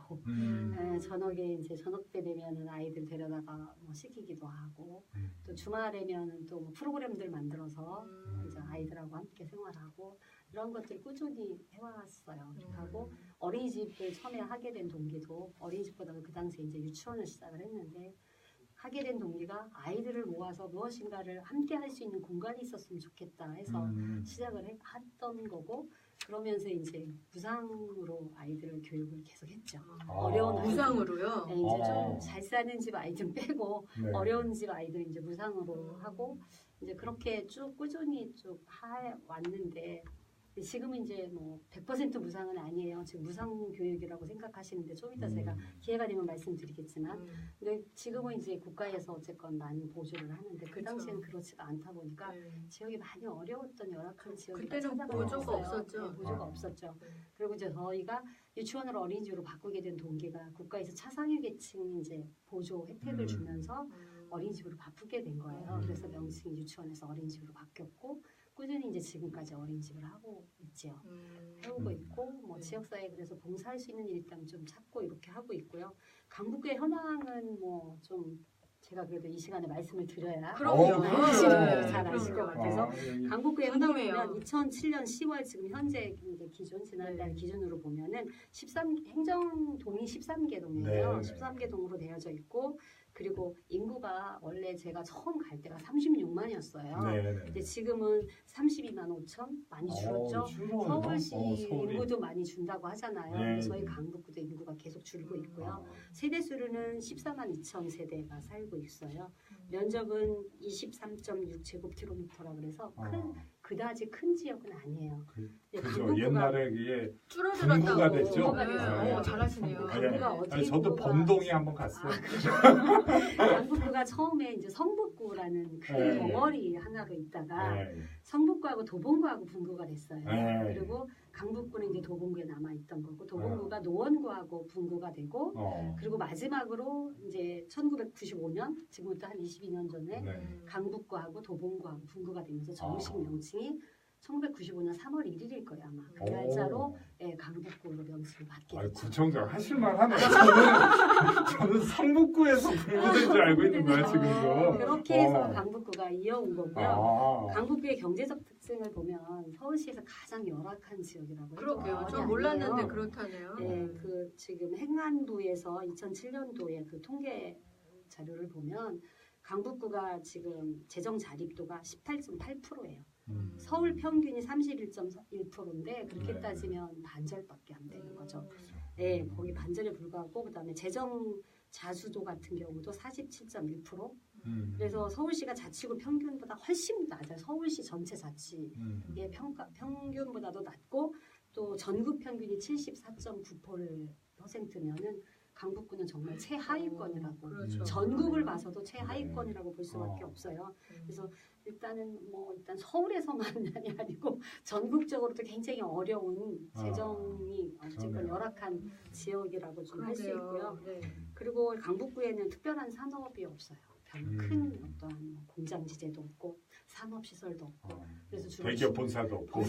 저녁에 이제 저녁 때 되면은 아이들 데려다가 뭐 시키기도 하고 또 주말에면은 또 뭐 프로그램들 만들어서 이제 아이들하고 함께 생활하고 이런 것들 꾸준히 해왔어요. 하고 어린이집을 처음에 하게 된 동기도 어린이집보다도 그 당시에 이제 유치원을 시작을 했는데 하게 된 동기가 아이들을 모아서 무엇인가를 함께 할 수 있는 공간이 있었으면 좋겠다 해서 시작을 했던 거고 그러면서 이제 무상으로 아이들 교육을 계속 했죠. 어려운 무상으로요? 네, 이제 좀 잘 사는 집 아이들 빼고 네. 어려운 집 아이들 이제 무상으로 하고 이제 그렇게 쭉 꾸준히 쭉 왔는데 지금은 이제 뭐 100% 무상은 아니에요. 지금 무상 교육이라고 생각하시는데 좀 이따 제가 기회가 되면 말씀드리겠지만 근데 지금은 이제 국가에서 어쨌건 많이 보조를 하는데 그 당시에는 그렇지가 않다 보니까 지역이 많이 어려웠던 열악한 지역이 그때는 보조가 없었죠. 네, 보조가 없었죠. 그리고 이제 저희가 유치원을 어린이집으로 바꾸게 된 동기가 국가에서 차상위 계층 이제 보조 혜택을 주면서 어린이집으로 바꾸게 된 거예요. 그래서 명칭이 유치원에서 어린이집으로 바뀌었고 꾸준히 이제 지금까지 어린이집을 하고 있지요. 해오고 있고 뭐 지역사회에 그래서 봉사할 수 있는 일 있다면 좀 찾고 이렇게 하고 있고요. 강북구의 현황은 뭐 좀 제가 그래도 이 시간에 말씀을 드려야 그럼요. 잘 아실 것 같아서 강북구의 궁금해요. 현황을 보면 2007년 10월 지금 현재 이제 기준 지난달 기준으로 보면은 13 행정동이 13개 동이에요. 13개 동으로 되어져 있고 그리고 인구가 원래 제가 처음 갈 때가 36만이었어요. 근데 지금은 32만 5천 많이 줄었죠. 서울시 인구도 많이 준다고 하잖아요. 근데 저희 강북구도 인구가 계속 줄고 있고요. 세대 수로는 14만 2천 세대가 살고 있어요. 면적은 23.6제곱킬로미터라 그래서 그다지 큰 지역은 아니에요. 그죠. 옛날에 그게 줄어들었다고. 분구가 됐죠. 잘하시네요. 아니, 저도 범동에 한번 갔어요. 강북구가 처음에 이제 성북구라는 큰 덩어리 하나로 있다가 성북구하고 도봉구하고 분구가 됐어요. 그리고 강북구는 이제 도봉구에 남아 있던 거고 도봉구가 노원구하고 분구가 되고 그리고 마지막으로 이제 1995년 지금부터 한 22년 전에 강북구하고 도봉구하고 분구가 되면서 정식 명칭이 1995년 3월 1일일 거예요 아마 그 날짜로 강북구로 명칭을 받게 됐죠. 구청장 하실만하네. 저는 성북구에서 분구된 줄 알고 있는 거야 지금도. 그렇게 해서 강북구가 이어온 거고요. 강북구의 경제적 특징을 보면 서울시에서 가장 열악한 지역이라고 해요. 그러게요. 저 몰랐는데 그렇다네요. 네, 그 지금 행안부에서 2007년도에 그 통계 자료를 보면 강북구가 지금 재정 자립도가 18.8%예요. 서울 평균이 31.1%인데 그렇게 따지면 반절밖에 안 되는 거죠. 네, 거기 반절에 불과하고 그다음에 재정 자수도 같은 경우도 47.1%. 그래서 서울시가 자치구 평균보다 훨씬 낮아요. 서울시 전체 자치의 평균보다도 낮고 또 전국 평균이 74.9%면은 강북구는 정말 최하위권이라고 전국을 봐서도 최하위권이라고 볼 수밖에 없어요. 그래서 일단 서울에서만이 아니고 전국적으로도 굉장히 어려운 재정이 어쨌든 열악한 지역이라고 좀 할 수 있고요. 그리고 강북구에는 특별한 산업이 없어요. 큰 어떠한 공장 지대도 없고 산업 시설도 없고 그래서 주로 대기업 본사도 없고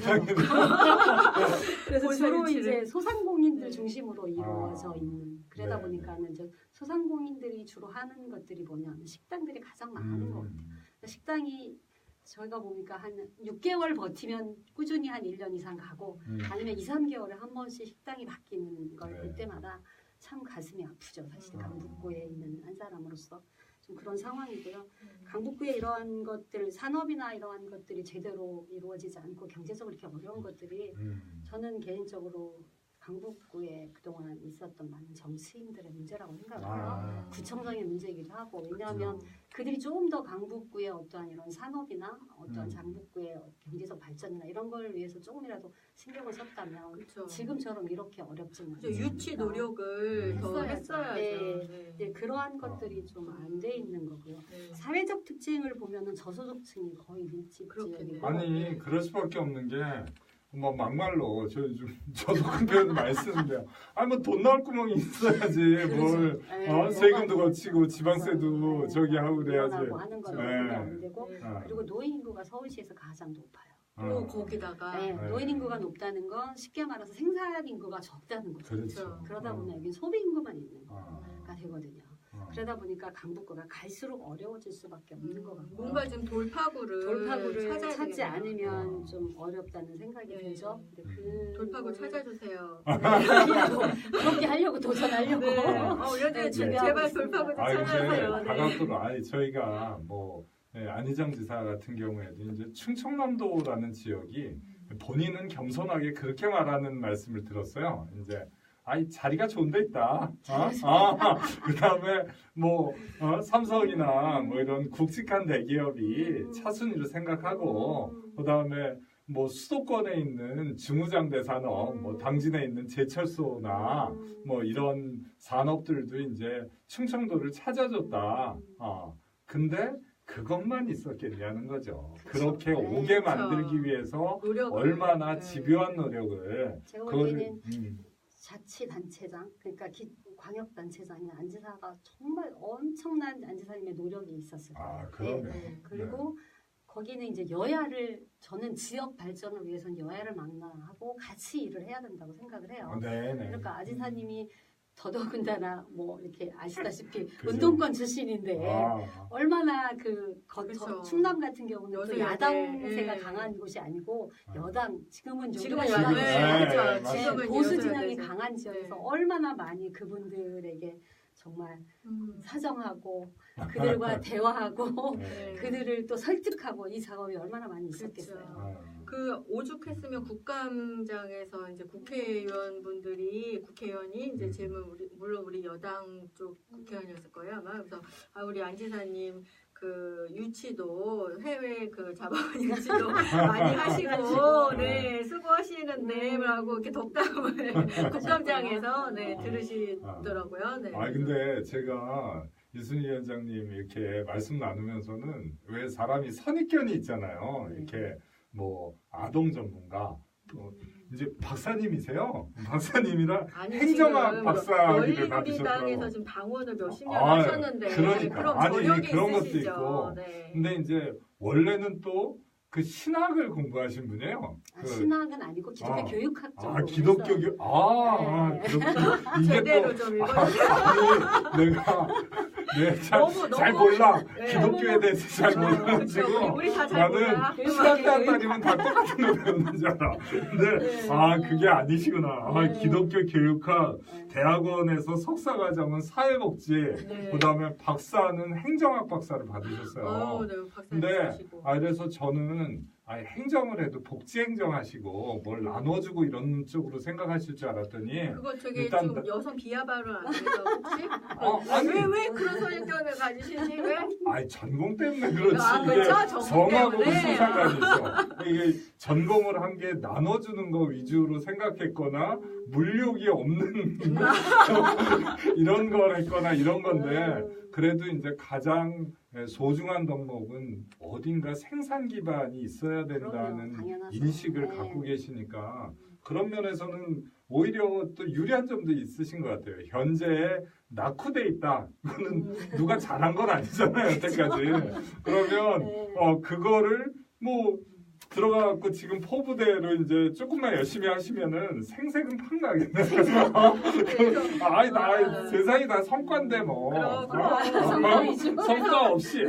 그래서 주로 이제 소상공인들 중심으로 이루어져 있는 그러다 보니까는 이제 소상공인들이 주로 하는 것들이 뭐냐면 식당들이 가장 많은 것 같아요. 그러니까 식당이 저희가 보니까 한 6개월 버티면 꾸준히 한 1년 이상 가고 아니면 2, 3개월에 한 번씩 식당이 바뀌는 걸 볼 때마다 참 가슴이 아프죠. 사실 강북구에 있는 한 사람으로서 좀 그런 상황이고요. 강북구에 이러한 것들, 산업이나 이러한 것들이 제대로 이루어지지 않고 경제적으로 이렇게 어려운 것들이 저는 개인적으로 강북구에 그동안 있었던 많은 정치인들의 문제라고 생각해요. 구청장의 문제이기도 하고 왜냐하면 그들이 조금 더 강북구의 어떠한 이런 산업이나 어떠한 강북구의 경제적 발전이나 이런 걸 위해서 조금이라도 신경을 썼다면 지금처럼 이렇게 어렵지는 않습니다. 유치 노력을 더 했어야죠. 네, 그러한 것들이 좀 안 돼 있는 거고요. 사회적 특징을 보면은 저소득층이 거의 밀집 지역이고 아니 그럴 수밖에 없는 게 뭐 막말로 저도 그 표현 많이 쓰는데요. 아니 뭐 돈 나올 구멍이 있어야지 뭘 세금도 거치고 지방세도 저기 하고 그래야지. 하는 건 안 되고 네. 그리고 노인 인구가 서울시에서 가장 높아요. 또 거기다가 네, 노인 인구가 높다는 건 쉽게 말해서 생산 인구가 적다는 거죠. 그렇죠. 그러다 보면 여기 소비 인구만 있는 아. 거가 되거든요. 그러다 보니까 강북구가 갈수록 어려워질 수밖에 없는 것 같고 뭔가 좀 돌파구를 찾아야 찾지 되겠네요. 않으면 좀 어렵다는 생각이 네. 들죠. 근데 그 돌파구 찾아주세요. 그렇게 하려고 도전하려고. 네. 여기 제발 돌파구 좀 찾아주세요. 네. 다각도로 저희가 뭐 안희정 지사 같은 경우에도 이제 충청남도라는 지역이 본인은 겸손하게 그렇게 말하는 말씀을 들었어요. 이제 자리가 좋은 데 있다. 그다음에 뭐 삼성이나 뭐 이런 굵직한 대기업이 차순위로 생각하고 그다음에 뭐 수도권에 있는 중무장대 산업, 뭐 당진에 있는 제철소나 뭐 이런 산업들도 이제 충청도를 찾아줬다. 근데 그것만 있었겠냐는 거죠. 그렇게 오게 만들기 위해서 얼마나 집요한 노력을 제가 볼 때는 자치단체장, 그러니까 광역단체장이나 안지사가 정말 엄청난 안지사님의 노력이 있었을 거예요. 그러네. 그리고 거기는 이제 여야를 저는 지역 발전을 위해서는 여야를 만나하고 같이 일을 해야 된다고 생각을 해요. 그러니까 안지사님이 더더군다나 뭐 이렇게 아시다시피 운동권 출신인데 얼마나 그렇죠. 충남 같은 경우는 또 야당세가 강한 곳이 아니고 여당 지금은 여당이지만 보수 진영이 강한 지역에서 얼마나 많이 그분들에게 정말 사정하고 그들과 대화하고 그들을 또 설득하고 이 작업이 얼마나 많이 있었겠어요. 그 오죽했으면 국감장에서 이제 국회의원이 이제 물론 우리 여당 쪽 국회의원이었을 거예요 아마. 그래서 우리 안 지사님 그 유치도 해외 그 자본 유치도 많이 하시고 수고하시는데 라고 이렇게 덕담을 국감장에서 들으시더라고요. 근데 제가 이순희 위원장님 이렇게 말씀 나누면서는 왜 사람이 선입견이 있잖아요. 이렇게 뭐 아동 전문가 이제 박사님이세요. 박사님이라 행정학 박사학위를 받으셨더라고요. 열린우리당에서 지금 당원을 몇십 년 하셨는데 그럼 저력이 그런 것도 있으시죠. 있고. 근데 이제 원래는 또 그 신학을 공부하신 분이에요. 신학은 아니고 기독교 교육학 쪽. 기독교 교육. 기독교. 이게 제대로 좀 읽어주세요. 내가 잘 몰라. 기독교에 대해서 잘 몰라가지고 우리 다 잘 몰라. 나는 신학대학 다니면 다 똑같은 거 배우는 줄 알아. 근데 그게 아니시구나. 기독교 교육학 대학원에서 석사과정은 사회복지, 그다음에 박사는 행정학 박사를 받으셨어요. 근데 그래서 저는 행정을 해도 복지 행정하시고 뭘 나눠주고 이런 쪽으로 생각하실 줄 알았더니 그거 되게 일단 좀 여성 비하 발언 아니에요 혹시? 왜 그런 선입견을 가지시지 왜? 전공 때문에 그렇지. 그렇죠? 정하고 무슨 상관이 있어. 이게 전공을 한 게 나눠주는 거 위주로 생각했거나 물욕이 없는 이런 걸 했거나 이런 건데 그래도 이제 가장 소중한 덕목은 어딘가 생산 기반이 있어야 된다는 인식을 갖고 계시니까 그런 면에서는 오히려 또 유리한 점도 있으신 것 같아요. 현재 낙후돼 있다. 그거는 누가 잘한 건 아니잖아요, 여태까지. 그러면 그거를 뭐 들어가갖고 지금 포부대로 이제 조금만 열심히 하시면은 생색은 팍 나겠네. 세상이 다 성과인데 뭐. 성과 없이,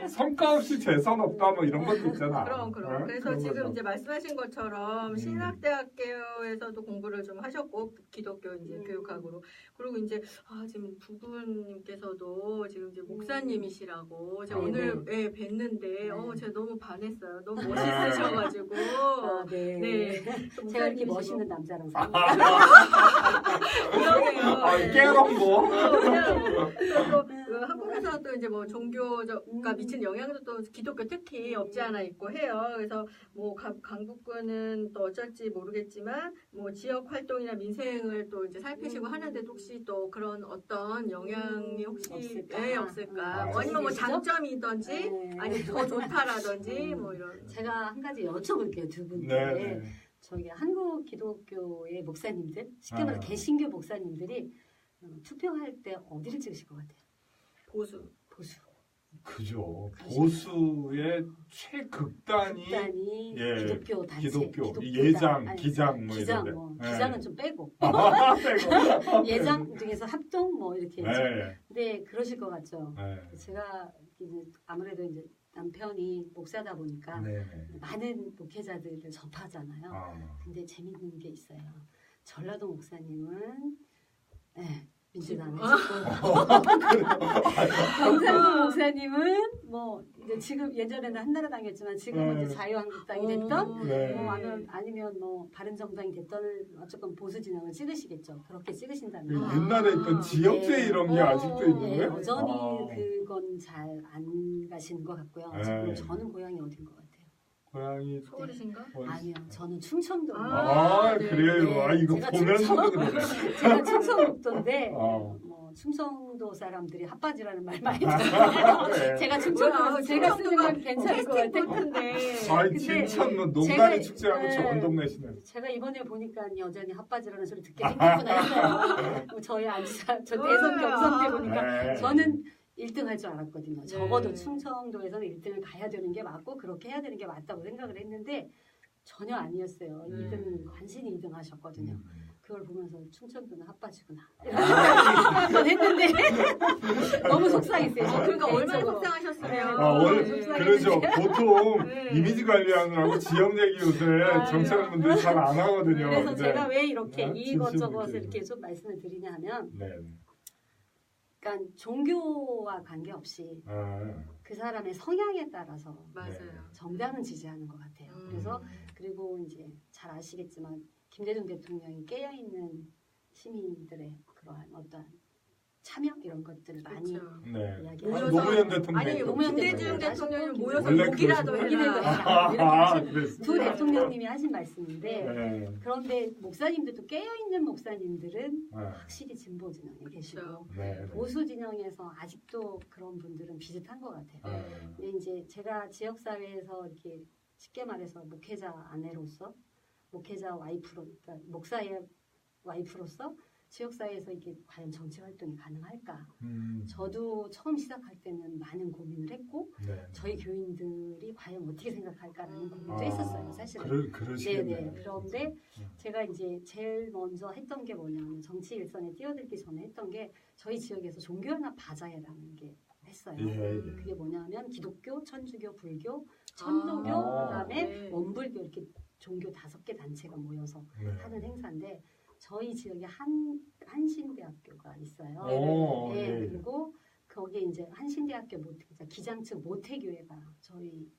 성과 없이 재선 없다 뭐 이런 것도 있잖아. 그럼. 그래서 지금 이제 말씀하신 것처럼 신학대학교에서도 공부를 좀 하셨고 기독교 이제 교육학으로 그리고 이제 지금 부부님께서도 지금 이제 목사님이시라고 제가 오늘 뵀는데 제가 너무 반했어요. 너무 멋있으셔가지고. 제가 이렇게 멋있는 남자랑 사는 깨롱보. 한국에서도 이제 뭐 종교가 미친 영향도 또 기독교 특히 없지 않아 있고 해요. 그래서 뭐 강북구는 또 어쩔지 모르겠지만 뭐 지역 활동이나 민생을 또 이제 살피시고 하는데 혹시 또 그런 어떤 영향이 혹시 없을까? 아니면 뭐 장점이든지 아니면 더 좋다라든지 뭐 이런. 제가 한 가지 여쭤볼게요 두 분께. 저희 한국 기독교의 목사님들, 쉽게 말해서 개신교 목사님들이 투표할 때 어디를 찍으실 것 같아요? 보수. 그죠. 보수의 최극단이 예, 기독교 단체, 기독교 예장, 아니, 기장 뭐 기장 이런데. 뭐 예. 기장은 좀 빼고 빼고. 예장 중에서 합동 뭐 이렇게 있죠. 예. 근데 그러실 것 같죠. 예. 제가 이제 아무래도 이제 남편이 목사다 보니까 네. 많은 목회자들을 접하잖아요. 아. 근데 재밌는 게 있어요. 전라도 목사님은 민주당을 아. 찍고 경상도 목사님은 뭐 이제 지금 예전에는 한나라당이었지만 지금은 이제 자유한국당이 됐던 네. 뭐 아니면 뭐 바른정당이 됐던 어쨌건 보수 진영을 찍으시겠죠. 그렇게 찍으신다면 옛날에 있던 지역주의 네. 이런 게 아직도 있는 예, 거예요? 여전히 아. 그건 잘 안 가시는 것 같고요. 네. 지금 저는 고향이 어딘 것 같아요? 고향이 서울이신가? 아니요, 저는 충청도. 네. 그래요. 네. 아 이거 제가 보면서도 그러네. 제가 충청북도인데 어. 뭐 충청도 사람들이 핫바지라는 말 많이 들어요. 네. 제가 충청도에서 제가 쓰는 건 괜찮을 것 같아요. 같은데. 아이 근데 진천 뭐 제가- 농가리 축제하고 네. 좋은 동네시네. 제가 이번에 보니까 여전히 핫바지라는 소리 듣게 생겼구나 했어요. 뭐 저희 저 대선 경선 때 보니까 네. 저는 1등 할 줄 알았거든요. 네. 적어도 충청도에서는 1등을 가야 되는 게 맞고 그렇게 해야 되는 게 맞다고 생각을 했는데 전혀 아니었어요. 2등 간신히 2등 하셨거든요. 그걸 보면서 충청도는 핫바지구나. 이런 했는데 너무 속상했어요. 그러니까 얼마나 개인적으로. 속상하셨으면. 원래 속상했는데. 그러죠. 보통 네. 이미지 관리하느라고 지역 얘기 요새 정치하는 잘 안 하거든요. 그래서 근데- 제가 왜 이렇게 네, 이것저것을 진심 이렇게 좀 말씀을 드리냐 하면 네. 그러니까 종교와 관계없이 아, 그 사람의 성향에 따라서 맞아요. 정당은 지지하는 것 같아요. 그래서 그리고 이제 잘 아시겠지만 김대중 대통령이 깨어있는 시민들의 그러한 어떤 참여 이런 것들을 많이 그렇죠. 네. 이야기. 모여서- 노무현 대통령. 아니 노무현 김대중 대통령 대통령이 하셨고, 모여서 원래 욕이라도 그러시고 해라. 욕이라도 해라. 그랬어. 두 대통령님이 하신 말씀인데 네. 그런데 목사님들도 깨어있는 목사님들은 네. 확실히 진보 진영에 계시고 그렇죠. 네. 보수 진영에서 아직도 그런 분들은 비슷한 것 같아요. 네. 근데 이제 제가 지역 사회에서 이렇게 쉽게 말해서 목회자 아내로서 목회자 와이프로 그러니까 목사의 와이프로서 지역 사회에서 이게 과연 정치 활동이 가능할까? 저도 처음 시작할 때는 많은 고민을 했고 네. 저희 교인들이 과연 어떻게 생각할까라는 고민도 아, 했었어요, 사실은. 그러시겠네. 네네. 그런데 제가 이제 제일 먼저 했던 게 뭐냐면 정치 일선에 뛰어들기 전에 했던 게 저희 지역에서 종교연합 바자회라는 게 했어요. 예. 그게 뭐냐면 기독교, 천주교, 불교, 천도교, 아. 그다음에 네. 원불교 이렇게 종교 5개 단체가 모여서 네. 하는 행사인데 저희 지역에 한신대학교가 있어요. 오, 네, 예. 그리고 거기에 이제 한신대학교 기장층 모태교회가 저희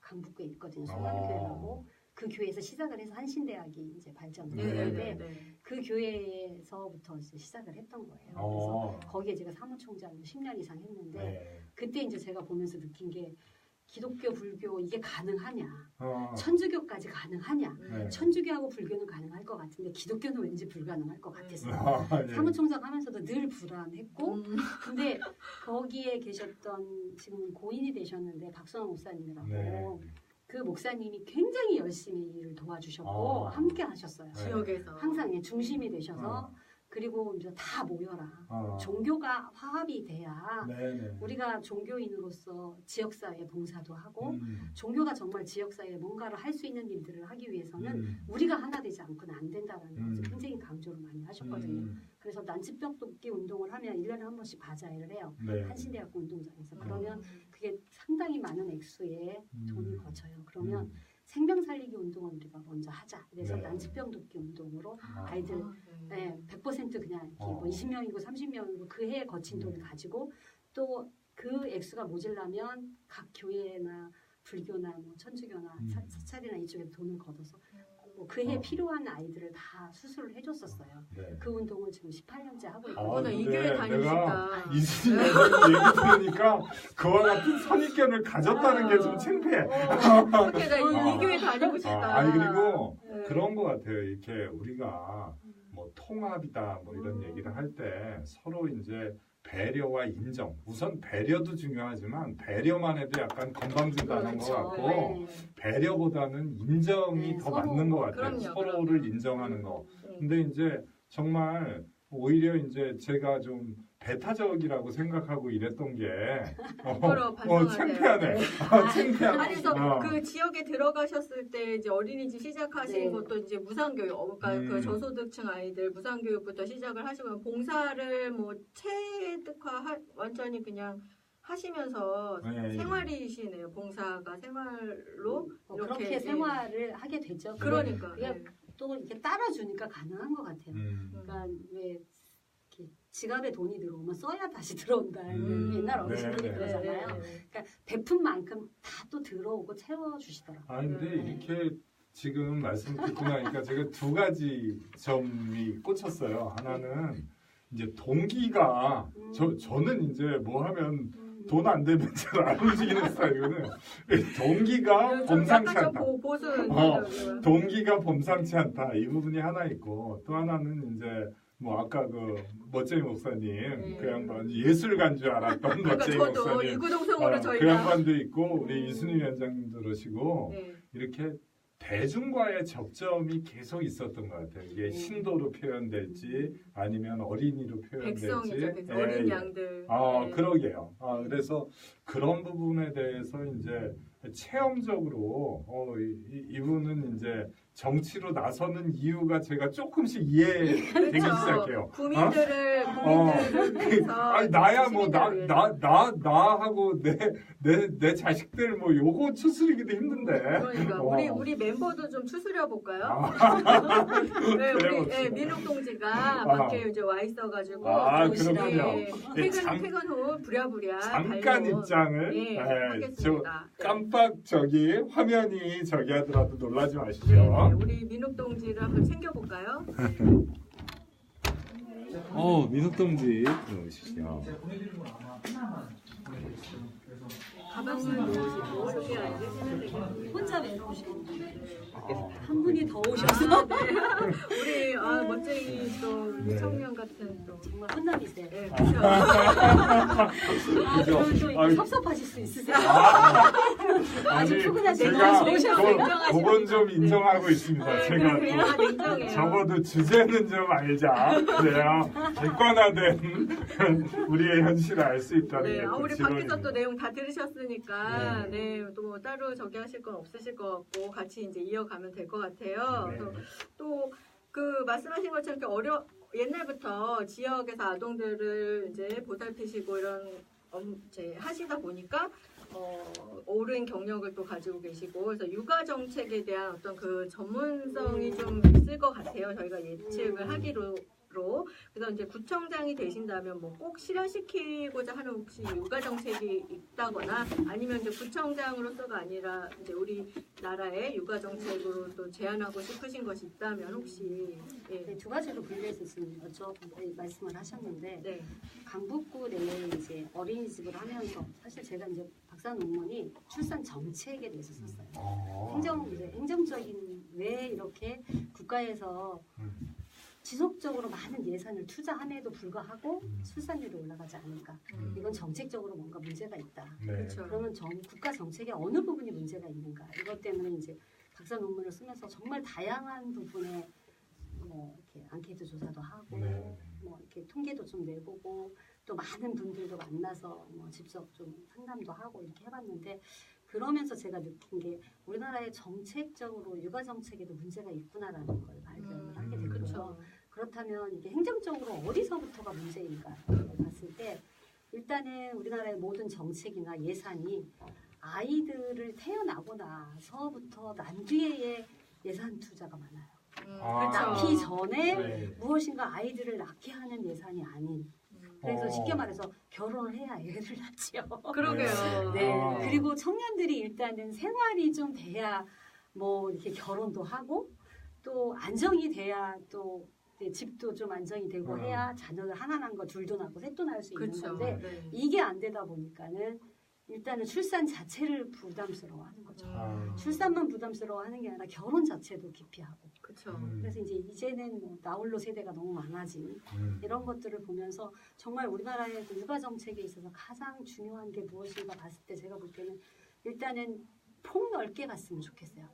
강북구에 있거든요. 송암교회라고 그 교회에서 시작을 해서 한신대학이 이제 발전을 네, 했는데 네. 그 교회에서부터 이제 시작을 했던 거예요. 그래서 어. 거기에 제가 사무총장을 10년 이상 했는데 네. 그때 이제 제가 보면서 느낀 게 기독교, 불교 이게 가능하냐? 어. 천주교까지 가능하냐? 네. 천주교하고 불교는 가능할 것 같은데 기독교는 왠지 불가능할 것 같았어요. 아, 예. 사무총장 하면서도 늘 불안했고 음. 근데 거기에 계셨던 지금 고인이 되셨는데 박선호 목사님이라고 네. 그 목사님이 굉장히 열심히 일을 도와주셨고 아. 함께 하셨어요. 네. 지역에서 항상 예, 중심이 되셔서 어. 그리고 이제 다 모여라. 어. 종교가 화합이 돼야 네네. 우리가 종교인으로서 지역사회에 봉사도 하고 음. 종교가 정말 지역사회에 뭔가를 할 수 있는 일들을 하기 위해서는 음. 우리가 하나 되지 않고는 안 된다는 음. 것을 굉장히 강조를 많이 하셨거든요. 음. 그래서 난치병 돕기 운동을 하면 1년에 한 번씩 바자회를 해요. 네. 한신대학교 운동장에서. 음. 그러면 그게 상당히 많은 액수의 돈이 음. 거쳐요. 그러면 음. 생명 살리기 운동을 우리가 먼저 하자. 그래서 네. 난치병 돕기 운동으로 아. 아이들 아, 네. 네, 100% 그냥 이렇게 어. 뭐 20명이고 30명이고 그 해에 거친 돈을 음. 가지고 또 그 액수가 모자라면 각 교회나 불교나 뭐 천주교나 사찰이나 이쪽에 돈을 걷어서 뭐 그 해에 어. 필요한 아이들을 다 수술을 해줬었어요. 네. 그 운동을 지금 18년째 하고 아, 있거든요. 오늘 이 근데 교회 내가 다니시다. 이순신 얘기 들으니까 그와 같은 선입견을 가졌다는 게 좀 창피해. 그렇게 나 이 교회 다니고 싶다. 아니 그리고 네. 그런 것 같아요. 이렇게 우리가 뭐 통합이다 뭐 이런 얘기를 할 때 서로 이제 배려와 인정. 우선 배려도 중요하지만 배려만 해도 약간 건방진다는 것 그렇죠. 같고 네. 배려보다는 인정이 네, 더 서로. 맞는 것 같아요. 그럼요, 서로를 그럼요. 인정하는 거. 네. 근데 이제 정말 오히려 이제 제가 좀 배타적이라고 생각하고 이랬던 게 부끄러워 반성하세요. 창피하네. 네. 창피하네. 아니 그래서 그 지역에 들어가셨을 때 이제 어린이집 시작하신 네. 것도 이제 무상교육, 그러니까 그 저소득층 아이들 무상교육부터 시작을 하시고 봉사를 뭐 체득화 완전히 그냥 하시면서 네. 생활이시네요. 봉사가 생활로 그렇게 이렇게, 생활을 하게 되죠. 그러니까 그게 네. 또 이렇게 따라주니까 가능한 것 같아요. 그러니까 왜 이렇게 지갑에 돈이 들어오면 써야 다시 들어온다는 옛날 어르신들이 네, 네. 그러잖아요. 그러니까 베푼 만큼 다 또 들어오고 채워주시더라고요. 아 근데 이렇게 지금 말씀 듣고 나니까 제가 두 가지 점이 꽂혔어요. 하나는 이제 동기가 저는 이제 뭐 하면 돈 안 되면 잘 안 움직이는 스타일이거든요. 동기가 범상치 약간 않다. 좀 보수는 동기가 범상치 않다. 이 부분이 하나 있고 또 하나는 이제 뭐 아까 그 멋쟁이 목사님 그 양반 예술가인 줄 알았던 그러니까 멋쟁이 저도 목사님 이구동성으로 그 저희가 양반도 있고 우리 이순희 위원장님도 그러시고 네. 이렇게 대중과의 접점이 계속 있었던 것 같아요. 이게 신도로 표현될지 아니면 어린이로 표현될지. 백성이죠. 어린 양들. 네. 그러게요. 그래서 그런 부분에 대해서 이제 체험적으로 이분은 이제 정치로 나서는 이유가 제가 조금씩 이해되기 그렇죠. 시작해요. 국민들을 위해서. 아니 나야 뭐 시민들을 위해서. 나하고 내 자식들 뭐 요거 추스리기도 힘든데. 그러니까 우리 멤버도 좀 추스려 볼까요? 네, 그래 우리 봅시다. 민욱 동지가 밖에 이제 와 있어가지고 그렇군요. 퇴근 후 부랴부랴 잠깐 달려온, 입장을 네, 저 하겠습니다. 네. 깜빡 화면이 저기 하더라도 놀라지 마시죠. 네, 우리 민욱 동지를 한번 챙겨볼까요? 민욱 동지 들어오시죠. 가방을 놓으시고 소개 안 해주시면 되겠네요. 혼자 외로우시는 분들 한 분이 더 오셔서 우리 멋쟁이 또 네. 청년 같은 또 정말 혼남이세요. 네, 그렇죠. 그럼 또 아니, 섭섭하실 수 있으세요. 아니 푸근하시고 제가 오셔서 그건 좀 인정하고 있습니다. 제가 그냥 또 냉정해요. 적어도 주제는 좀 알자. 그래야 객관화된 우리의 현실을 알 수 있다는 네, 게 또 우리 지론입니다. 밖에서 또 내용 다 들으셨으니까 또 따로 저기 하실 건 없으실 것 같고 같이 이제 이어가면 될 것 같아요. 네. 그래서 또 그 말씀하신 것처럼 이렇게 옛날부터 지역에서 아동들을 이제 보살피시고 이런 이제 하시다 보니까 오랜 경력을 또 가지고 계시고 그래서 육아 정책에 대한 어떤 그 전문성이 좀 있을 것 같아요. 저희가 예측을 하기로. 그래서 이제 구청장이 되신다면 뭐 꼭 실현시키고자 하는 혹시 육아 정책이 있다거나 아니면 이제 구청장으로서가 아니라 이제 우리 나라의 육아 정책으로 또 제안하고 싶으신 것이 있다면 혹시 네, 두 가지로 분류해서 지금 말씀을 하셨는데 네. 강북구 내에 이제 어린이집을 하면서 사실 제가 이제 박사 논문이 출산 정책에 대해서 썼어요. 행정적인 왜 이렇게 국가에서 지속적으로 많은 예산을 투자함에도 불구하고 출산율이 올라가지 않을까? 이건 정책적으로 뭔가 문제가 있다. 네. 그렇죠. 그러면 국가 정책의 어느 부분이 문제가 있는가? 이것 때문에 이제 박사 논문을 쓰면서 정말 다양한 부분에 이렇게 앙케이트 조사도 하고 네. 뭐 이렇게 통계도 좀 내보고 또 많은 분들도 만나서 뭐 직접 좀 상담도 하고 이렇게 해봤는데 그러면서 제가 느낀 게 우리나라의 정책적으로 육아 정책에도 문제가 있구나라는 걸 발견을 하게 됐고요. 그렇죠. 그렇다면 이게 행정적으로 어디서부터가 문제인가 봤을 때 일단은 우리나라의 모든 정책이나 예산이 아이들을 태어나고 나서부터 난 뒤에 예산 투자가 많아요. 낳기 전에 네. 무엇인가 아이들을 낳게 하는 예산이 아닌 그래서 쉽게 말해서 결혼을 해야 애를 낳지요. 그러게요. 네. 그리고 청년들이 일단은 생활이 좀 돼야 뭐 이렇게 결혼도 하고 또 안정이 돼야 또 집도 좀 안정이 되고 해야 자녀를 하나 낳은 거 둘도 낳고 셋도 낳을 수 있는 그렇죠. 건데 네. 이게 안 되다 보니까는 일단은 출산 자체를 부담스러워하는 거죠. 아. 출산만 부담스러워하는 게 아니라 결혼 자체도 기피하고. 그렇죠. 그래서 이제는 뭐 나홀로 세대가 너무 많아진 이런 것들을 보면서 정말 우리나라의 그 육아 정책에 있어서 가장 중요한 게 무엇인가 봤을 때 제가 볼 때는 일단은 폭넓게 갔으면 좋겠어요.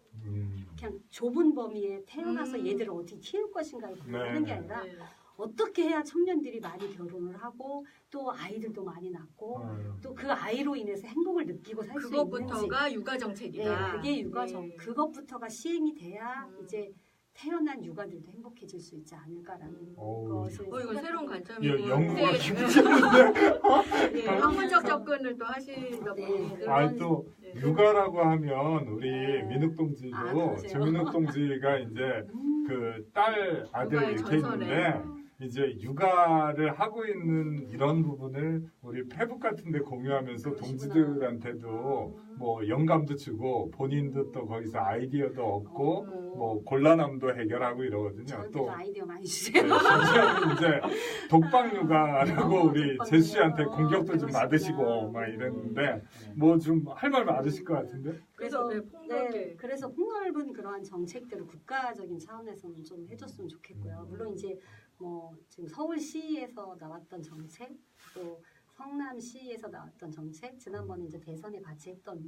그냥 좁은 범위에 태어나서 얘들을 어떻게 키울 것인가를 고민하는 게 아니라 네. 어떻게 해야 청년들이 많이 결혼을 하고 또 아이들도 많이 낳고 또 그 아이로 인해서 행복을 느끼고 살 수 있는지 그것부터가 육아 정책이다. 네, 그게 육아정 네. 그것부터가 시행이 돼야 이제 태어난 육아들도 행복해질 수 있지 않을까라는 것을 이거 새로운 생각하고 관점이고. 연구가 네. 깊으시는데. 네, 학문적 접근을 또 하시다 네, 보니 그런- 아, 또 네. 육아라고 하면 우리 네. 민욱 동지도 아, 그러세요? 조민욱 동지가 이제 그 딸 아들 육아의 이렇게 전설에. 있는데 이제 육아를 하고 있는 이런 부분을 우리 페북 같은데 공유하면서 그러시구나. 동지들한테도 뭐 영감도 주고 본인도 또 거기서 아이디어도 얻고 어. 뭐 곤란함도 해결하고 이러거든요. 저한테도 또 아이디어 많이 네, 주세요. 심지어는 이제 독방 육아라고 우리 독방 제수 씨한테 육아. 공격도 좀 그러시구나. 받으시고 막 이랬는데 뭐 좀 할 말 많으실 것 같은데. 그래서 네, 네, 폭넓게. 그래서 폭넓은 그러한 정책들을 국가적인 차원에서는 좀 해줬으면 좋겠고요. 물론 이제 뭐 지금 서울시에서 나왔던 정책, 또 성남시에서 나왔던 정책, 지난번에 이제 대선에 같이 했던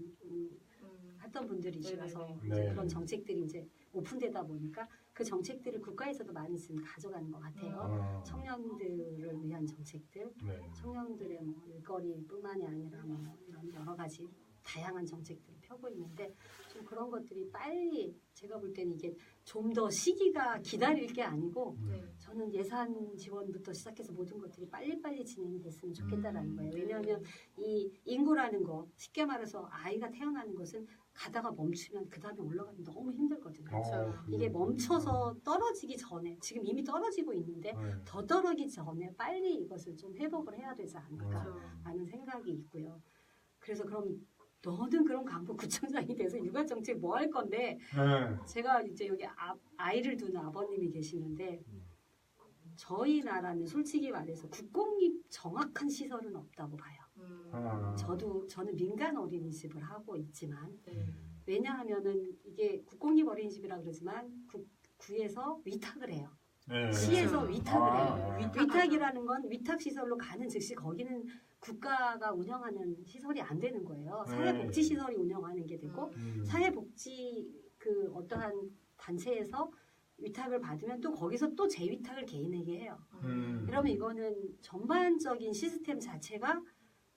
분들이시라서 네네네. 이제 네. 그런 정책들이 이제 오픈되다 보니까 그 정책들을 국가에서도 많이 지금 가져가는 것 같아요. 청년들을 위한 정책들, 네. 청년들의 뭐 일거리뿐만이 아니라 뭐 이런 여러 가지 다양한 정책들을 펴고 있는데 좀 그런 것들이 빨리 제가 볼 때는 이게 좀 더 시기가 기다릴 게 아니고 네. 저는 예산 지원부터 시작해서 모든 것들이 빨리빨리 진행이 됐으면 좋겠다라는 거예요. 왜냐하면 이 인구라는 거 쉽게 말해서 아이가 태어나는 것은 가다가 멈추면 그 다음에 올라가기 너무 힘들거든요. 그렇죠. 이게 멈춰서 떨어지기 전에 지금 이미 떨어지고 있는데 네. 더 떨어지기 전에 빨리 이것을 좀 회복을 해야 되지 않을까라는 그렇죠. 생각이 있고요. 그래서 그럼 너는 그럼 강북구청장이 돼서 육아 정책 뭐 할 건데 네. 제가 이제 여기 아이를 둔 아버님이 계시는데 저희 나라는 솔직히 말해서 국공립 정확한 시설은 없다고 봐요. 저는 민간 어린이집을 하고 있지만 네. 왜냐하면은 이게 국공립 어린이집이라 그러지만 구에서 위탁을 해요. 네. 시에서 그렇죠. 위탁을 해요. 아. 위탁이라는 건 위탁 시설로 가는 즉시 거기는 국가가 운영하는 시설이 안 되는 거예요. 사회복지 시설이 운영하는 게 되고 사회복지 그 어떠한 단체에서 위탁을 받으면 또 거기서 또 재위탁을 개인에게 해요. 그러면 이거는 전반적인 시스템 자체가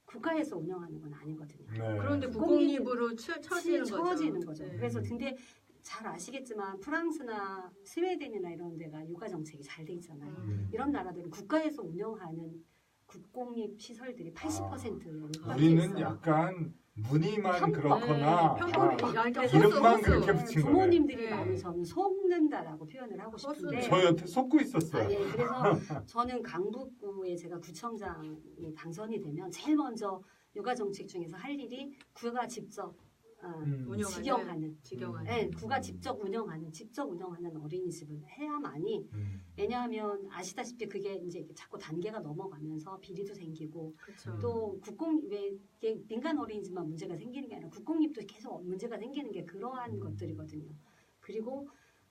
국가에서 운영하는 건 아니거든요. 네. 그런데 국공립으로 처지는 거죠. 처지는 거죠. 네. 그래서 근데 잘 아시겠지만 프랑스나 스웨덴이나 이런 데가 육아 정책이 잘 돼 있잖아요. 이런 이런 나라들은 국가에서 운영하는 국공립 시설들이 80%예요. 우리는 약간 무늬만 그렇거나 이름만 그렇게 붙인 거예요. 부모님들이 네. 많이 저는 속는다라고 표현을 하고 싶은데 저 여태 속고 있었어요. 예, 그래서 저는 강북구에 제가 구청장이 당선이 되면 제일 먼저 육아 정책 중에서 할 일이 구가 직접 직영하는 네, 구가 직접 운영하는 어린이집을 해야만이 왜냐하면 아시다시피 그게 이제 자꾸 단계가 넘어가면서 비리도 생기고 그렇죠. 또 왜 이게 민간 어린이집만 문제가 생기는 게 아니라 국공립도 계속 문제가 생기는 게 그러한 것들이거든요. 그리고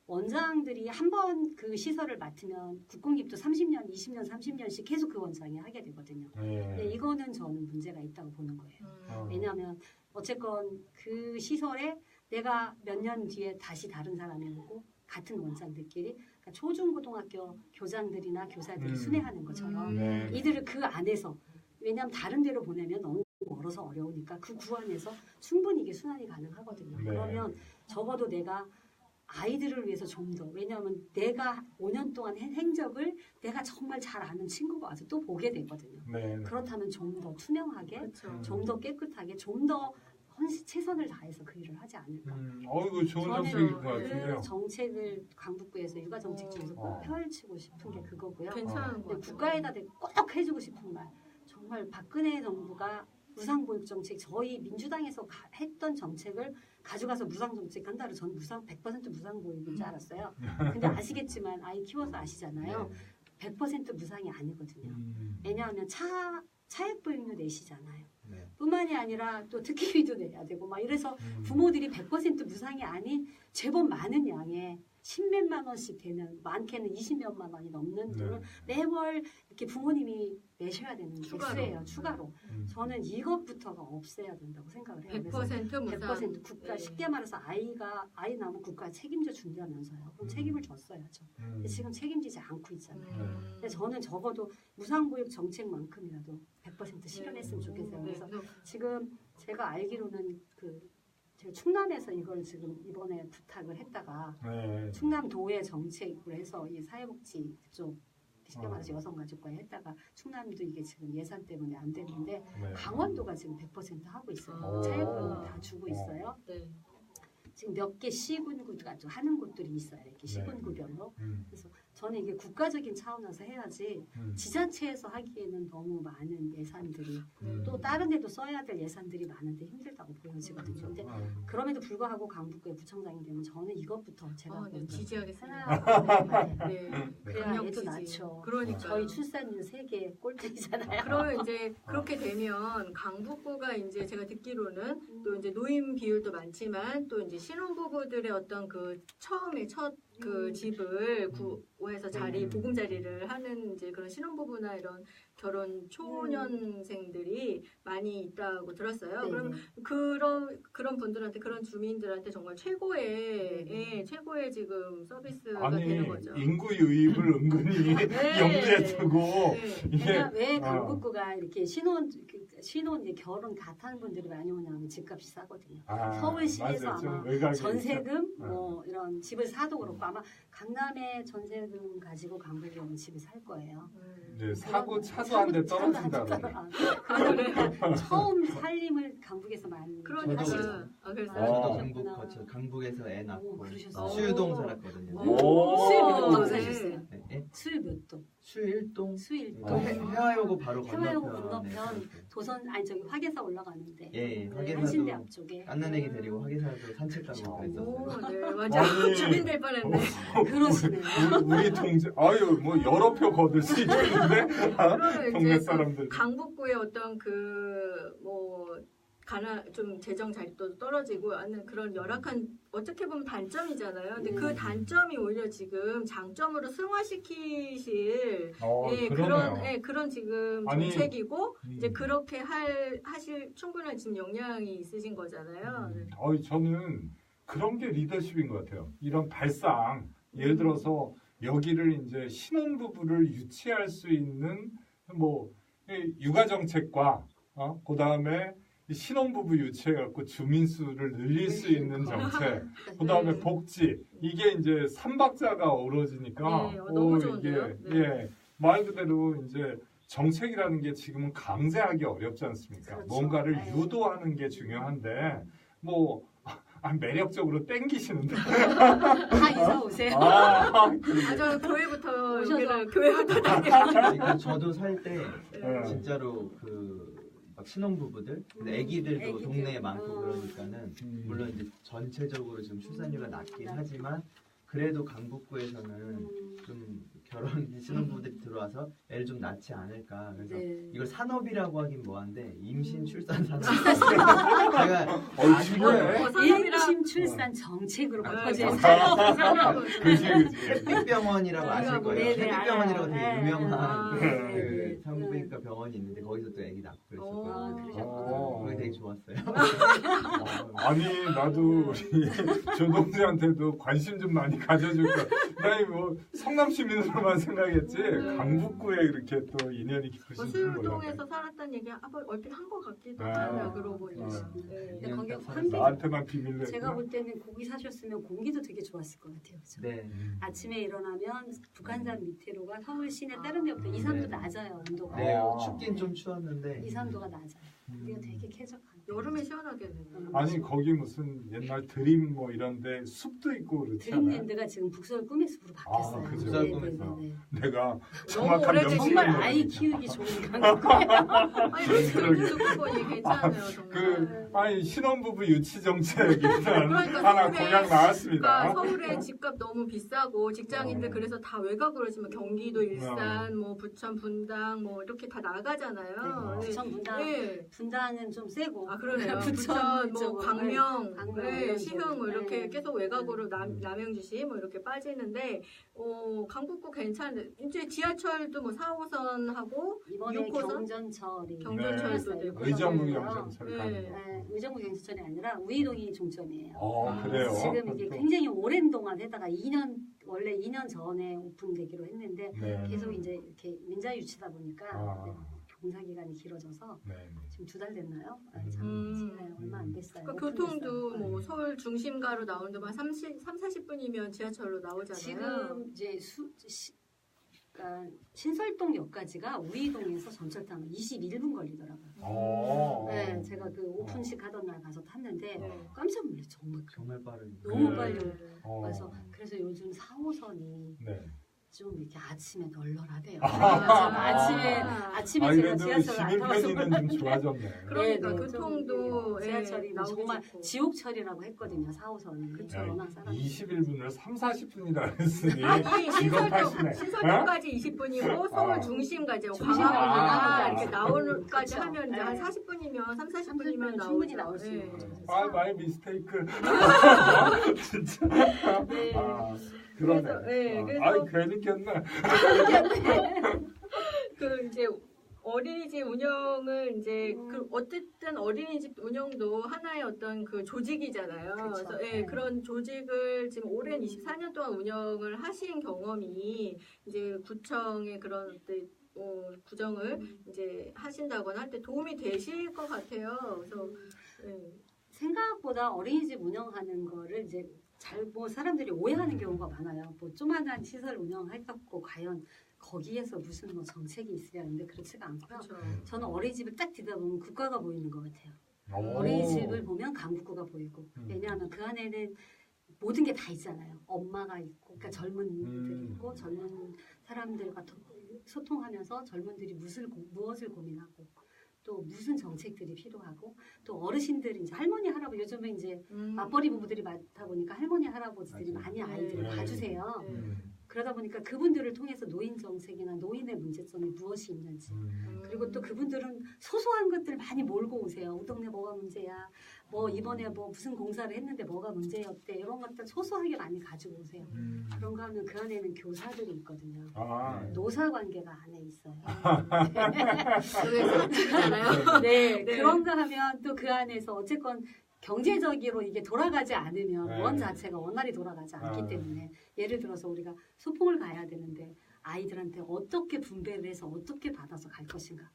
원장들이 한 번 그 시설을 맡으면 국공립도 30년, 20년, 30년씩 계속 그 원장이 하게 되거든요. 근데 이거는 저는 문제가 있다고 보는 거예요. 왜냐하면 어쨌건 그 시설에 내가 몇 년 뒤에 다시 다른 사람이 오고 같은 원장들끼리 그러니까 초중고등학교 교장들이나 교사들이 순회하는 것처럼 이들을 그 안에서 왜냐하면 다른 데로 보내면 너무 멀어서 어려우니까 그 구 안에서 충분히 이게 순환이 가능하거든요. 그러면 적어도 내가 아이들을 위해서 좀 더 왜냐하면 내가 5년 동안 한 행적을 내가 정말 잘 아는 친구가 와서 또 보게 되거든요. 그렇다면 좀 더 투명하게 그렇죠. 좀 더 깨끗하게 좀 더 최선을 다해서 그 일을 하지 않을까. 이거 좋은 정책일 것 같은데요. 그 정책을 강북구에서 육아 정책 중에서 꼭 펼치고 싶은 게 그거고요. 괜찮은 것 같아요. 국가에다 꼭 해주고 싶은 말. 정말 박근혜 정부가 무상보육 정책 저희 민주당에서 했던 정책을 가져가서 무상 정책 한다고 저는 100% 무상보육인 줄 알았어요. 근데 아시겠지만 아이 키워서 아시잖아요. 100% 무상이 아니거든요. 왜냐하면 차액보육료 내시잖아요. 네. 뿐만이 아니라 또 특기비도 내야 되고 막 이래서 부모들이 100% 무상이 아닌 제법 많은 양의 10몇만 원씩 되는 많게는 20몇만 원이 넘는 돈을 매월 이렇게 부모님이 내셔야 되는 액수예요. 추가로. 저는 이것부터가 없애야 된다고 생각을 해요. 100% 무상. 100% 국가 네. 쉽게 말해서 아이 나면 국가 책임져 준다면서요. 그럼 책임을 졌어야죠. 근데 지금 책임지지 않고 있잖아요. 근데 저는 적어도 무상보육 정책만큼이라도 100% 실현했으면 좋겠어요. 그래서 지금 제가 알기로는 제가 충남에서 이걸 지금 이번에 부탁을 했다가 충남도의 정책으로 해서 이 사회복지 쪽 쉽게 말해서 여성가족과에 했다가 충남도 이게 지금 예산 때문에 안 되는데 강원도가 지금 100% 하고 있어요. 차액금을 다 주고 있어요. 네. 지금 몇 개 시군구가 좀 하는 곳들이 있어요. 이렇게 시군구별로. 그래서 저는 이게 국가적인 차원에서 해야지 지자체에서 하기에는 너무 많은 예산들이 또 다른 데도 써야 될 예산들이 많은데 힘들다고 보여지거든요. 근데 그럼에도 불구하고 강북구의 부청장이 되면 저는 이것부터 제가 네, 지지하겠습니다. 하나 네. 그래야 강력 애도 지지. 낳죠. 그러니까 저희 출산율 세계 꼴등이잖아요. 그러면 이제 그렇게 되면 강북구가 이제 제가 듣기로는 또 이제 노인 비율도 많지만 또 이제 신혼부부들의 어떤 그 처음에 첫 그 집을 구해서 보금자리를 하는 이제 그런 신혼부부나 이런 결혼 초년생들이 많이 있다고 들었어요. 네네. 그럼 그런 분들한테 그런 주민들한테 정말 최고의 지금 서비스가 되는 거죠. 인구 유입을 은근히 염두에 두고 이게 왜 강북구가 이렇게 신혼 이제 결혼 다 타는 분들이 많이 오냐면 집값이 싸거든요. 서울시에서 아마 전세금 뭐 이런 집을 사도 그렇고 아마 강남에 전세금 가지고 강북에 오면 집을 살 거예요. 네, 사고 차도 한 대 떨어진다고. 그러니까 처음 살림을 강북에서 많이 그러니까 하시죠. 저도 강북에서 애 낳고 그러셨어요. 수유동 살았거든요. 수일 몇 동 네. 사셨어요? 네? 수일 몇 동? 수일동? 수일동. 해화여고 바로 해화여고 건너편. 건너편 도선 아니 저기 화계사 올라가는데. 예, 한신대 화계사도 앞쪽에. 깐난애기 데리고 화계사도 산책 가고 그랬었어요. 네, 맞아. 주민 될 뻔했네. 그러시네요. 우리 동지 뭐 여러 표 거둘 수 있는데 그러면 동네 이제 사람들. 강북구의 어떤 좀 재정 자립도 떨어지고 하는 그런 열악한 어떻게 보면 단점이잖아요. 근데 그 단점이 오히려 지금 장점으로 승화시키실 그런 지금 정책이고 이제 그렇게 하실 충분한 지금 역량이 있으신 거잖아요. 저는 그런 게 리더십인 것 같아요. 이런 발상 예를 들어서 여기를 이제 신혼부부를 유치할 수 있는 뭐 육아 정책과 그 다음에 신혼부부 유치해갖고 주민수를 늘릴 수 있는 정책, 그 다음에 복지 이게 이제 삼박자가 어우러지니까 너무 좋은데요. 말 그대로 이제 정책이라는 게 지금은 강제하기 어렵지 않습니까? 그렇죠. 뭔가를 유도하는 게 중요한데 매력적으로 땡기시는데 다 이사 오세요. 저 교회부터 오셔서. 교회부터 다니고 저도 살 때 진짜로 막 신혼부부들, 근데 애기들도 동네에 많고 그러니까는 물론 이제 전체적으로 지금 출산율이 낮긴 하지만 그래도 강북구에서는 좀 결혼 신혼부부들이 들어와서 애를 좀 낳지 않을까. 그래서 이걸 산업이라고 하긴 뭐한데 임신 출산 산업. 제가 임신 출산 정책으로 바꿔줘야 햇빛병원이라고 아실 거예요. 네네, 햇빛병원이라고 되게 알아요. 유명한 네. 산부인과 병원이 있는데 거기서 또 애기 낳고 그랬었거든요. 그게 되게 좋았어요. 나도 우리 조동지한테도 관심 좀 많이 가져줄까. 나 뭐 성남 시민으로만 생각했지 강북구에 이렇게 또 인연이 깊으신 줄 몰랐네. 수유동에서 살았다는 얘기 얼핏 한 것 같기도 하고요. 그러고 보니까. 근데 거기 나한테만 비밀로 제가 볼 때는 거기 사셨으면 공기도 되게 좋았을 것 같아요. 그렇죠? 네. 아침에 일어나면 북한산 밑으로가 서울 시내 다른 데보다 2, 3도 낮아요. 온도가. 네, 춥긴 좀 추웠는데 2, 3도가 낮아요. 우리가 되게 쾌적한 여름에 시원하겠네요. 아니 거기 무슨 옛날 드림 뭐 이런데 숲도 있고 그렇잖아요. 드림랜드가 지금 북서울 꿈의 숲으로 바뀌었어요. 그죠. 북서울 꿈의 숲. 내가 너무 정확한 오래되신 명칭을 정말 모르겠네. 아이 키우기 좋은 강국이에요. 아니 듣고 보니 괜찮아요 정말. 그 아니 신혼부부 유치 정책이 그러니까 하나 서울에 공약 나왔습니다. 그러니까 서울에 집값 너무 비싸고 직장인들 그래서 다 외곽으로 지금 경기도, 일산, 뭐 부천, 분당 뭐 이렇게 다 나가잖아요. 네. 부천 분당 네. 분당은 좀 세고. 아 그러네요. 부천 부천, 뭐 쪽으로, 광명, 광명, 네, 이런 시흥 뭐 쪽으로. 이렇게 네. 계속 외곽으로 남양주시 뭐 이렇게 빠지는데 강북구 괜찮은데 이제 지하철도 뭐 4호선 하고 이번에 6호선? 경전철이 경전철도 네. 되고. 의정부 그래서 경전철 네. 가는 거. 네, 의정부 경전철이 아니라 우이동이 종점이에요. 그래요. 지금 이게 또- 굉장히 오랜 동안 했다가 원래 2년 전에 오픈되기로 했는데 네. 계속 이제 이렇게 민자 유치다 보니까 아. 공사 기간이 길어져서 네. 지금 2달 됐나요? 음. 지금 얼마 안 됐어요. 그러니까 교통도 오픈됐어요. 뭐 서울 중심가로 나오는데 한 40분이면 지하철로 나오잖아요. 지금 이제 그러니까 신설동역까지가 우이동에서 전철 타면 21분 걸리더라고요. 네, 제가 그 오픈식 하던 날 가서 탔는데 네. 깜짝 놀랐어요. 정말 정말 빠르네. 너무 네. 빨리. 어. 그래서 요즘 4호선이 네. 좀 이렇게 아침에 널널하대요. 아. 아침에 아, 제가 그래도 지하철을 안 타봐서 시민편의는 좀 좋아졌네. 그러니까 네, 교통도 지하철이 뭐 나오기 정말 좋고. 지옥철이라고 했거든요. 4호선이. 그쵸. 워낙 사람이 21분을 3, 40분이라 했으니 아니 직업하시네. 신설동까지 20분이고 서울 중심까지 중심까지 광화문 이렇게 그쵸. 나오는까지 그쵸. 하면 이제 네. 한 40분이면 3, 40분이면 충분히 나오죠. 나올 수 있는 네. 거죠. 아, 마이 미스테이크. 진짜. 네. 그러네. 그래서, 네, 그래서- 아이 괜히 꼈네. 그 이제 어린이집 운영을 이제 그 어쨌든 어린이집 운영도 하나의 어떤 그 조직이잖아요. 그쵸. 그래서 예, 네. 그런 조직을 지금 오랜 24년 동안 운영을 하신 경험이 이제 구청의 그런 어떤 구정을 이제 하신다거나 할 때 도움이 되실 것 같아요. 그래서 예. 생각보다 어린이집 운영하는 거를 이제 뭐 사람들이 오해하는 경우가 많아요. 뭐 조만한 시설 운영해갖고 과연 거기에서 무슨 뭐 정책이 있어야 하는데 그렇지가 않고요. 그렇죠. 저는 어린이집을 딱 들여다보면 국가가 보이는 것 같아요. 오. 어린이집을 보면 강북구가 보이고 음. 왜냐하면 그 안에는 모든 게 다 있잖아요. 엄마가 있고, 그러니까 젊은이들이 있고 젊은 사람들과 소통하면서 젊은들이 무엇을 고민하고 또 무슨 정책들이 필요하고 또 어르신들이 이제 할머니 할아버지 요즘에 이제 맞벌이 부부들이 많다 보니까 할머니 할아버지들이 맞아요. 많이 아이들을 네. 봐주세요. 네. 그러다 보니까 그분들을 통해서 노인 정책이나 노인의 문제점이 무엇이 있는지 그리고 또 그분들은 소소한 것들 많이 몰고 오세요. 우리 동네 뭐가 문제야. 뭐 이번에 뭐 무슨 공사를 했는데 뭐가 문제였대. 이런 것들 소소하게 많이 가지고 오세요. 그런 거 하면 그 안에는 교사들이 있거든요. 아, 노사 관계가 안에 있어요. 그게 사실이잖아요. 네, 네. 그런가 하면 또 그 안에서 어쨌건 경제적으로 이게 돌아가지 않으면 네. 원 자체가 원활히 돌아가지 않기 아. 때문에 예를 들어서 우리가 소풍을 가야 되는데 아이들한테 어떻게 분배를 해서 어떻게 받아서 갈 것인가.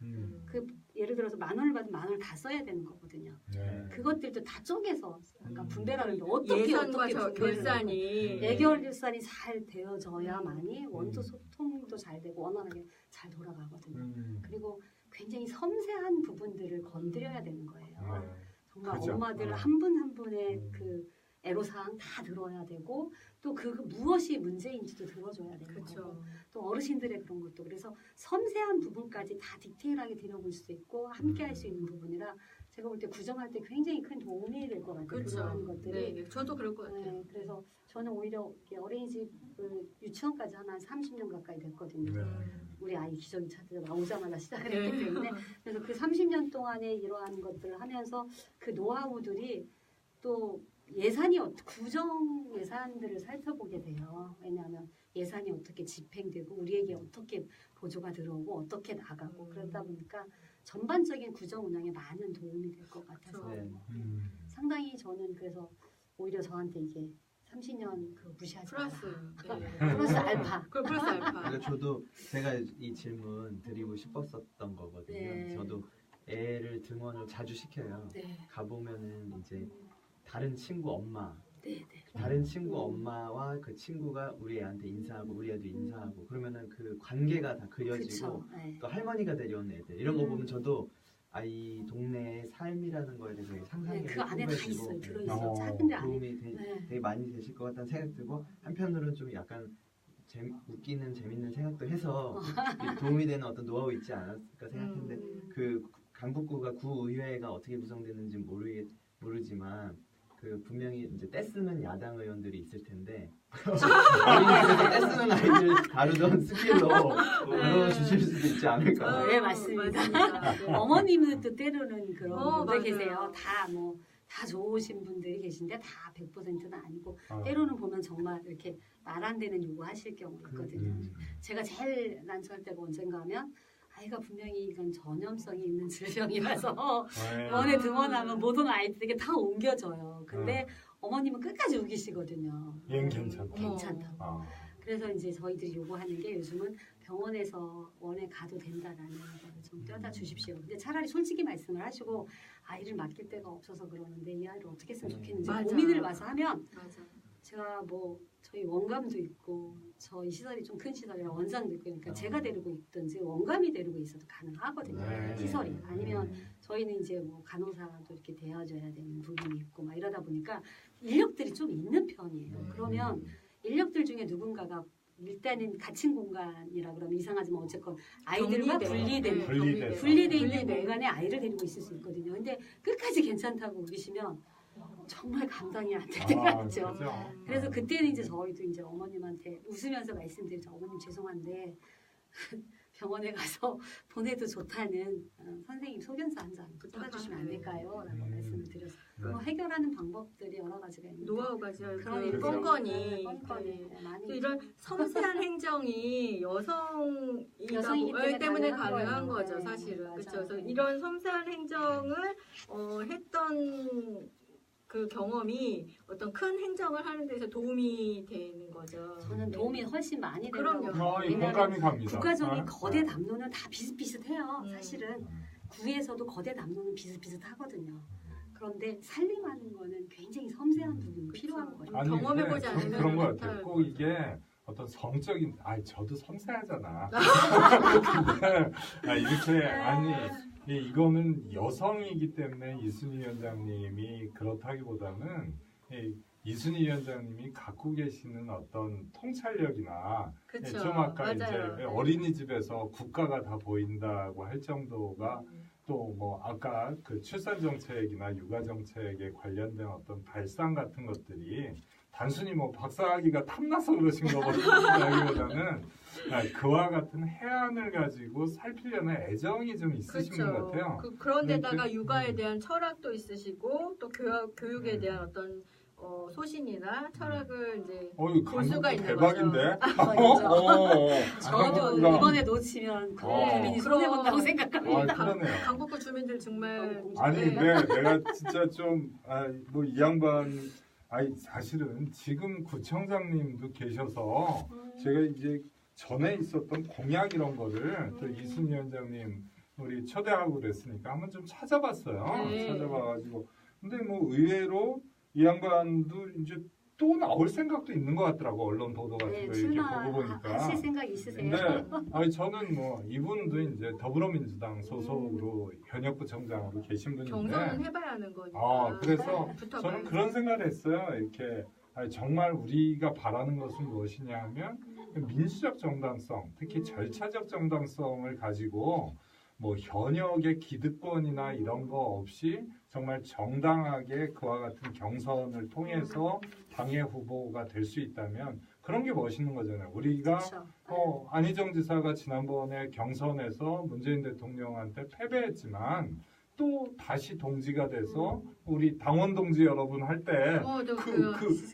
그 예를 들어서 10,000원을 받으면 10,000원을 다 써야 되는 거거든요. 네. 그것들도 다 쪼개서 약간 분배라는데 어떻게 예산과 어떻게 분배를 결산이 예결산이 잘 되어져야만이 원도 소통도 잘 되고 원활하게 잘 돌아가거든요. 그리고 굉장히 섬세한 부분들을 건드려야 되는 거예요. 정말 그죠. 엄마들 한 분 한 분의 그 애로사항 다 들어야 되고 또 그 무엇이 문제인지도 들어줘야 되는 거고 그렇죠. 또 어르신들의 그런 것도 그래서 섬세한 부분까지 다 디테일하게 들여볼 수 있고 함께 할 수 있는 부분이라 제가 볼 때 구정할 때 굉장히 큰 도움이 될 것 같아요. 그렇죠. 그런 것들이. 네, 저도 그럴 것 같아요. 네, 그래서 저는 오히려 이렇게 어린이집을 유치원까지 한 30년 가까이 됐거든요. 네. 우리 아이 기저귀 차트 나오자마자 시작을 네. 했기 때문에 그래서 그 30년 동안에 이러한 것들을 하면서 그 노하우들이 또 예산이 구정 예산들을 살펴보게 돼요. 왜냐하면 예산이 어떻게 집행되고 우리에게 어떻게 보조가 들어오고 어떻게 나가고 그러다 보니까 전반적인 구정 운영에 많은 도움이 될 것 같아서 네. 상당히 저는 그래서 오히려 저한테 이게 30년 그 무시하지 마라. 플러스. 플러스 알파. 그 플러스 알파. 그러니까 저도 제가 이 질문 드리고 싶었었던 거거든요. 네. 저도 애를 등원을 자주 시켜요. 네. 가보면은 이제 다른 친구 엄마, 네, 네. 다른 친구 엄마와 그 친구가 우리 애한테 인사하고 우리 애도 인사하고 그러면은 그 관계가 다 그려지고 그쵸. 네. 또 할머니가 데려온 애들 이런 거 보면 저도 이 동네의 삶이라는 거에 대해서 되게 상상력이 그 안에 다 풍부해지고 있어요. 네, 들어있어요. 작은데 안에. 도움이 네. 되게 많이 되실 것 같다는 생각 들고 한편으로는 좀 약간 웃기는 재밌는 생각도 해서 도움이 되는 어떤 노하우 있지 않았을까 생각했는데 그 강북구가 구의회가 어떻게 구성되는지 모르지만 그 분명히 이제 떼쓰는 야당 의원들이 있을 텐데 어린이집에서 떼쓰는 아이들 다루던 스킬로 다뤄주실 수도 있지 않을까. 네, 맞습니다. 네. 어머님들도 때로는 그런 분들 맞아요. 계세요. 다 좋으신 분들이 계신데 다 100%는 아니고 아. 때로는 보면 정말 이렇게 말 안 되는 요구하실 경우가 있거든요. 제가 제일 난처할 때가 언젠가 하면 아이가 분명히 이건 전염성이 있는 질병이라서 원에 등원하면 모든 아이들에게 다 옮겨져요. 근데 어머님은 끝까지 우기시거든요. 얘는 괜찮다. 괜찮다고. 아. 그래서 이제 저희들이 요구하는 게 요즘은 병원에서 원에 가도 된다라는 걸 좀 떼어다 주십시오. 근데 차라리 솔직히 말씀을 하시고 아이를 맡길 데가 없어서 그러는데 이 아이를 어떻게 했으면 좋겠는지 맞아. 고민을 와서 하면 맞아. 제가 뭐 저희 원감도 있고 저희 시설이 좀 큰 시설이라 원장도 있고 그러니까 제가 데리고 있든지 원감이 데리고 있어도 가능하거든요. 네. 시설이 아니면 저희는 이제 뭐 간호사도 이렇게 대해줘야 되는 부분이 있고 막 이러다 보니까 인력들이 좀 있는 편이에요. 그러면 인력들 중에 누군가가 일단은 갇힌 공간이라 그러면 이상하지만 어쨌건 아이들과 분리된 분리돼 있는 공간에 아이를 데리고 있을 수 있거든요. 근데 끝까지 괜찮다고 우기시면 정말 감당이 안 될 때가 있죠. 그래서 그때는 이제 저희도 이제 어머님한테 웃으면서 말씀드리죠. 어머님 죄송한데 병원에 가서 보내도 좋다는 선생님 소견서 한 장 부탁해주시면 안 될까요? 라고 말씀을 드렸어요. 뭐 해결하는 방법들이 여러 가지가 있는데 노하우가 그러니까. 뻔뻔히 뻔뻔히 많이 또 이런 섬세한 행정이 여성이기 여성이기 때문에 가능한 가능한 거예요. 거죠, 네, 사실은. 맞아요. 그렇죠. 그래서 네. 이런 섬세한 행정을 했던 그 경험이 어떤 큰 행정을 하는 데서 도움이 되는 거죠. 저는 도움이 훨씬 많이 그럼요. 된다고 이 공감이 갑니다. 국가적인 거대 담론은 다 비슷비슷해요. 음. 사실은 구에서도 거대 담론은 비슷비슷하거든요. 그런데 살림하는 거는 굉장히 섬세한 부분이 필요한 거죠. 아니, 경험해보지 근데 않으면 그런 것 같아요. 못하는 꼭 이게 어떤 성적인, 저도 섬세하잖아. 근데 이렇게 아니 이거는 여성이기 때문에 이순희 위원장님이 그렇다기보다는 이순희 위원장님이 갖고 계시는 어떤 통찰력이나 그쵸. 좀 아까 맞아요. 이제 네. 어린이집에서 국가가 다 보인다고 할 정도가 또 뭐 아까 그 출산 정책이나 육아 정책에 관련된 어떤 발상 같은 것들이 단순히 뭐 박사학위가 탐나서 그러신 거보다는 그와 같은 해안을 가지고 살피려는 애정이 좀 있으신 것 같아요. 그런 데다가 육아에 대한 철학도 있으시고 또 교육에 대한 어떤 소신이나 철학을 이제 볼 수가 있는 대박인데. 저도 이번에 놓치면 국민이 손해본다고 생각합니다. 그러네요. 강북구 주민들 정말 아니 내가 진짜 좀 뭐 이 양반 사실은 지금 구청장님도 계셔서 제가 이제 전에 있었던 공약 이런 거를 또 이순희 위원장님 우리 초대하고 그랬으니까 한번 좀 찾아봤어요. 네. 찾아봐가지고 근데 뭐 의외로 이 양반도 이제 또 나올 생각도 있는 것 같더라고 언론 보도 같은 거 이렇게 보고 보니까. 하실 생각 있으세요? 근데 저는 뭐 이분도 이제 더불어민주당 소속으로 현역구청장으로 계신 분인데 경선은 해봐야 하는 거니까. 그래서 붙어봐야 저는 그런 생각을 했어요. 이렇게 정말 우리가 바라는 것은 무엇이냐 하면 민주적 정당성, 특히 절차적 정당성을 가지고 뭐 현역의 기득권이나 이런 거 없이 정말 정당하게 그와 같은 경선을 통해서 당의 후보가 될 수 있다면 그런 게 멋있는 거잖아요. 우리가 안희정 지사가 지난번에 경선에서 문재인 대통령한테 패배했지만 또 다시 동지가 돼서 우리 당원 동지 여러분 할 때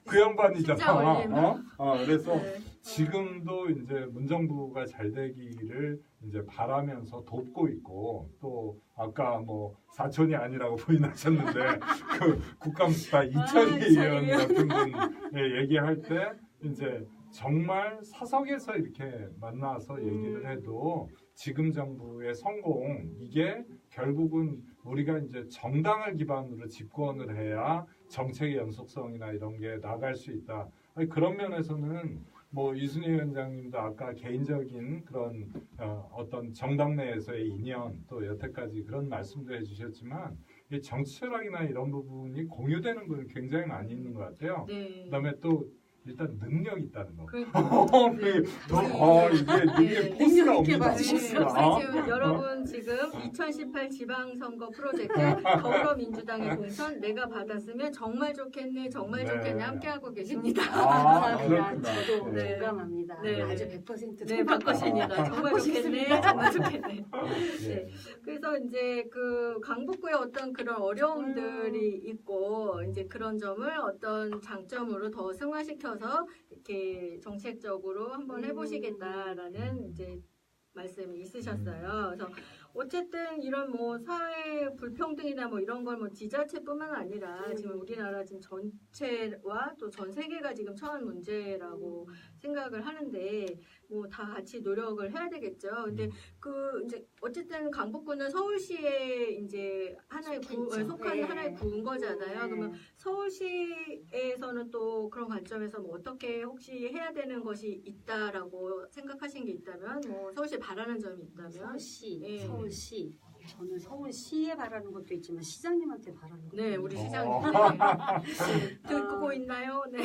그 양반이잖아. 그래서 네. 지금도 이제 문정부가 잘 되기를 이제 바라면서 돕고 있고 또 아까 뭐 사촌이 아니라고 부인하셨는데 그 국감스타 이철희 의원 같은 분 얘기할 때 이제 정말 사석에서 이렇게 만나서 얘기를 해도 지금 정부의 성공 이게 결국은 우리가 이제 정당을 기반으로 집권을 해야 정책의 연속성이나 이런 게 나갈 수 있다. 그런 면에서는 뭐 이순희 위원장님도 아까 개인적인 그런 어떤 정당 내에서의 인연 또 여태까지 그런 말씀도 해주셨지만 이 정치 철학이나 이런 부분이 공유되는 부분이 굉장히 많이 있는 것 같아요. 네. 그다음에 또 일단 능력이 있다는 거. 그러니까. 이게 네. 포스가 있게 옵니다. 봐주셨어요. 포스가. 지금 여러분 지금 2018 지방선거 프로젝트 더불어민주당의 공천 내가 받았으면 정말 좋겠네 정말 네. 좋겠네 함께하고 계십니다. 감사합니다. 그렇구나. 저도 네. 공감합니다. 네. 아주 100% 네, 바꾸십니다. 정말 좋겠네. 정말 좋겠네. 예. 그래서 이제 그 강북구의 어떤 그런 어려움들이 있고 이제 그런 점을 어떤 장점으로 더 승화시켜서 이렇게 정책적으로 한번 해보시겠다라는 이제 말씀이 있으셨어요. 그래서 어쨌든 이런 뭐 사회 불평등이나 뭐 이런 걸 뭐 지자체뿐만 아니라 지금 우리나라 지금 전체와 또 전 세계가 지금 처한 문제라고 생각을 하는데 뭐 다 같이 노력을 해야 되겠죠. 근데 그 이제 어쨌든 강북구는 서울시에 이제 하나의 구 속했죠. 속한 네. 하나의 구인 거잖아요. 네. 그러면 서울시에서는 또 그런 관점에서 뭐 어떻게 혹시 해야 되는 것이 있다라고 생각하신 게 있다면 뭐 서울시에 바라는 점이 있다면 서울시, 예. 서울시. 저는 서울시에 바라는 것도 있지만 시장님한테 바라는 것도 네 있어요. 우리 시장님 듣고 있나요? 네.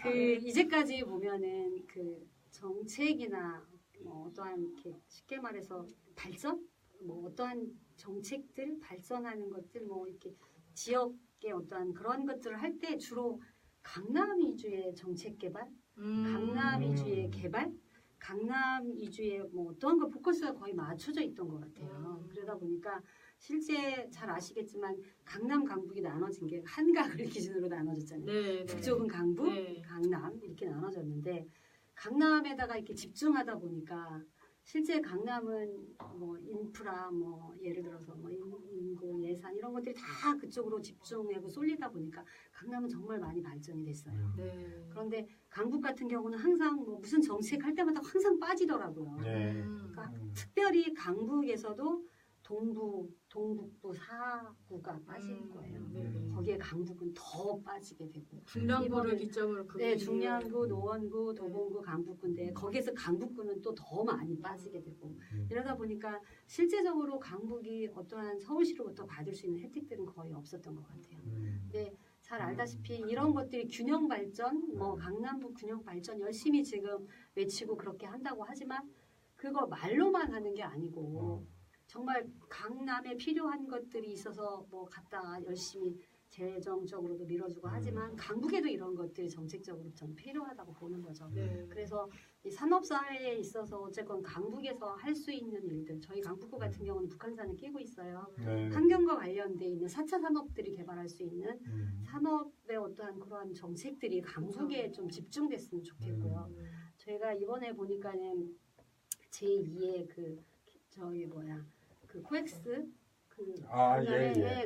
그 이제까지 보면은 그 정책이나 뭐 어떠한 이렇게 쉽게 말해서 발전, 뭐 어떠한 정책들 발전하는 것들, 뭐 이렇게 지역의 어떠한 그런 것들을 할 때 주로 강남 위주의 정책 개발, 강남 위주의 개발, 강남 위주의 뭐 어떤 거 포커스가 거의 맞춰져 있던 것 같아요. 그러다 보니까 실제 잘 아시겠지만 강남 강북이 나눠진 게 한강을 기준으로 나눠졌잖아요. 네, 북쪽은 강북, 네. 강남 이렇게 나눠졌는데 강남에다가 이렇게 집중하다 보니까 실제 강남은 뭐 인프라 뭐 예를 들어서 뭐 인구 예산 이런 것들이 다 그쪽으로 집중하고 쏠리다 보니까 강남은 정말 많이 발전이 됐어요. 네. 그런데 강북 같은 경우는 항상 뭐 무슨 정책 할 때마다 항상 빠지더라고요. 네. 그러니까 특별히 강북에서도 동북부 4구가 빠진 거예요. 거기에 강북은 더 빠지게 되고 중랑구를 이번에 기점으로 네, 중량구, 노원구, 도봉구, 강북구인데 거기에서 강북구는 또 더 많이 빠지게 되고 이러다 보니까 실제적으로 강북이 어떠한 서울시로부터 받을 수 있는 혜택들은 거의 없었던 것 같아요. 근데 잘 알다시피 이런 것들이 균형 발전, 뭐 강남북 균형 발전 열심히 지금 외치고 그렇게 한다고 하지만 그거 말로만 하는 게 아니고 정말 강남에 필요한 것들이 있어서 뭐 갖다 열심히 재정적으로도 밀어주고 하지만 강북에도 이런 것들이 정책적으로 좀 필요하다고 보는 거죠. 네. 그래서 이 산업사회에 있어서 어쨌건 강북에서 할 수 있는 일들, 저희 강북구 같은 경우는 북한산을 끼고 있어요. 네. 환경과 관련돼 있는 4차 산업들이 개발할 수 있는 산업의 어떠한 그러한 정책들이 강북에 좀 집중됐으면 좋겠고요. 저희가 이번에 보니까는 제2의 그 코엑스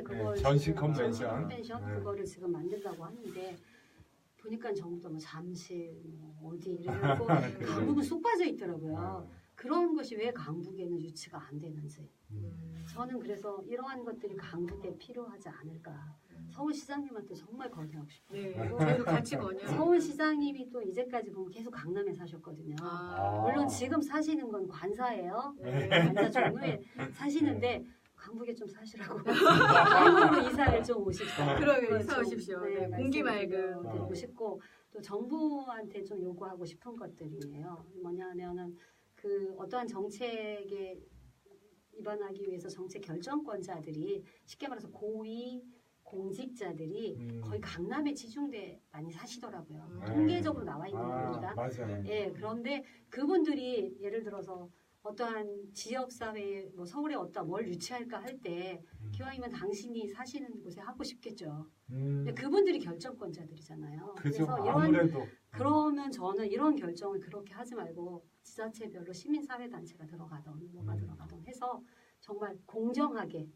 그걸 전시 지금 컨벤션. 그거를 지금 만든다고 하는데 보니까 전부 뭐 잠실 뭐 어디 이래갖고 강북은 쏙 빠져 있더라고요. 그런 것이 왜 강북에는 유치가 안 되는지 저는 그래서 이러한 것들이 강북에 필요하지 않을까. 서울시장님한테 정말 건의하고 싶어요. 네. 그리고 저희도 같이 건요. 서울시장님이 또 이제까지 보면 계속 강남에 사셨거든요. 물론 지금 사시는 건 관사예요. 네. 관사 종로에 사시는데 강북에 좀 사시라고 강북으로 이사를 좀 오십시오. 그러게 이사 오십시오. 네, 공기 맑음. 드리고 싶고 또 정부한테 좀 요구하고 싶은 것들이에요. 뭐냐면은 그 어떠한 정책에 입안하기 위해서 정책 결정권자들이 쉽게 말해서 고위 공직자들이 거의 강남에 치중돼 많이 사시더라고요. 통계적으로 나와 있는 겁니다. 맞아요. 예, 그런데 그분들이 예를 들어서 어떠한 지역사회에 뭐 서울에 어떠한 뭘 유치할까 할 때 기왕이면 당신이 사시는 곳에 하고 싶겠죠. 근데 그분들이 결정권자들이잖아요. 그죠. 그래서 아무래도 그러면 저는 이런 결정을 그렇게 하지 말고 지자체별로 시민사회단체가 들어가던 뭐가 들어가던 해서 정말 공정하게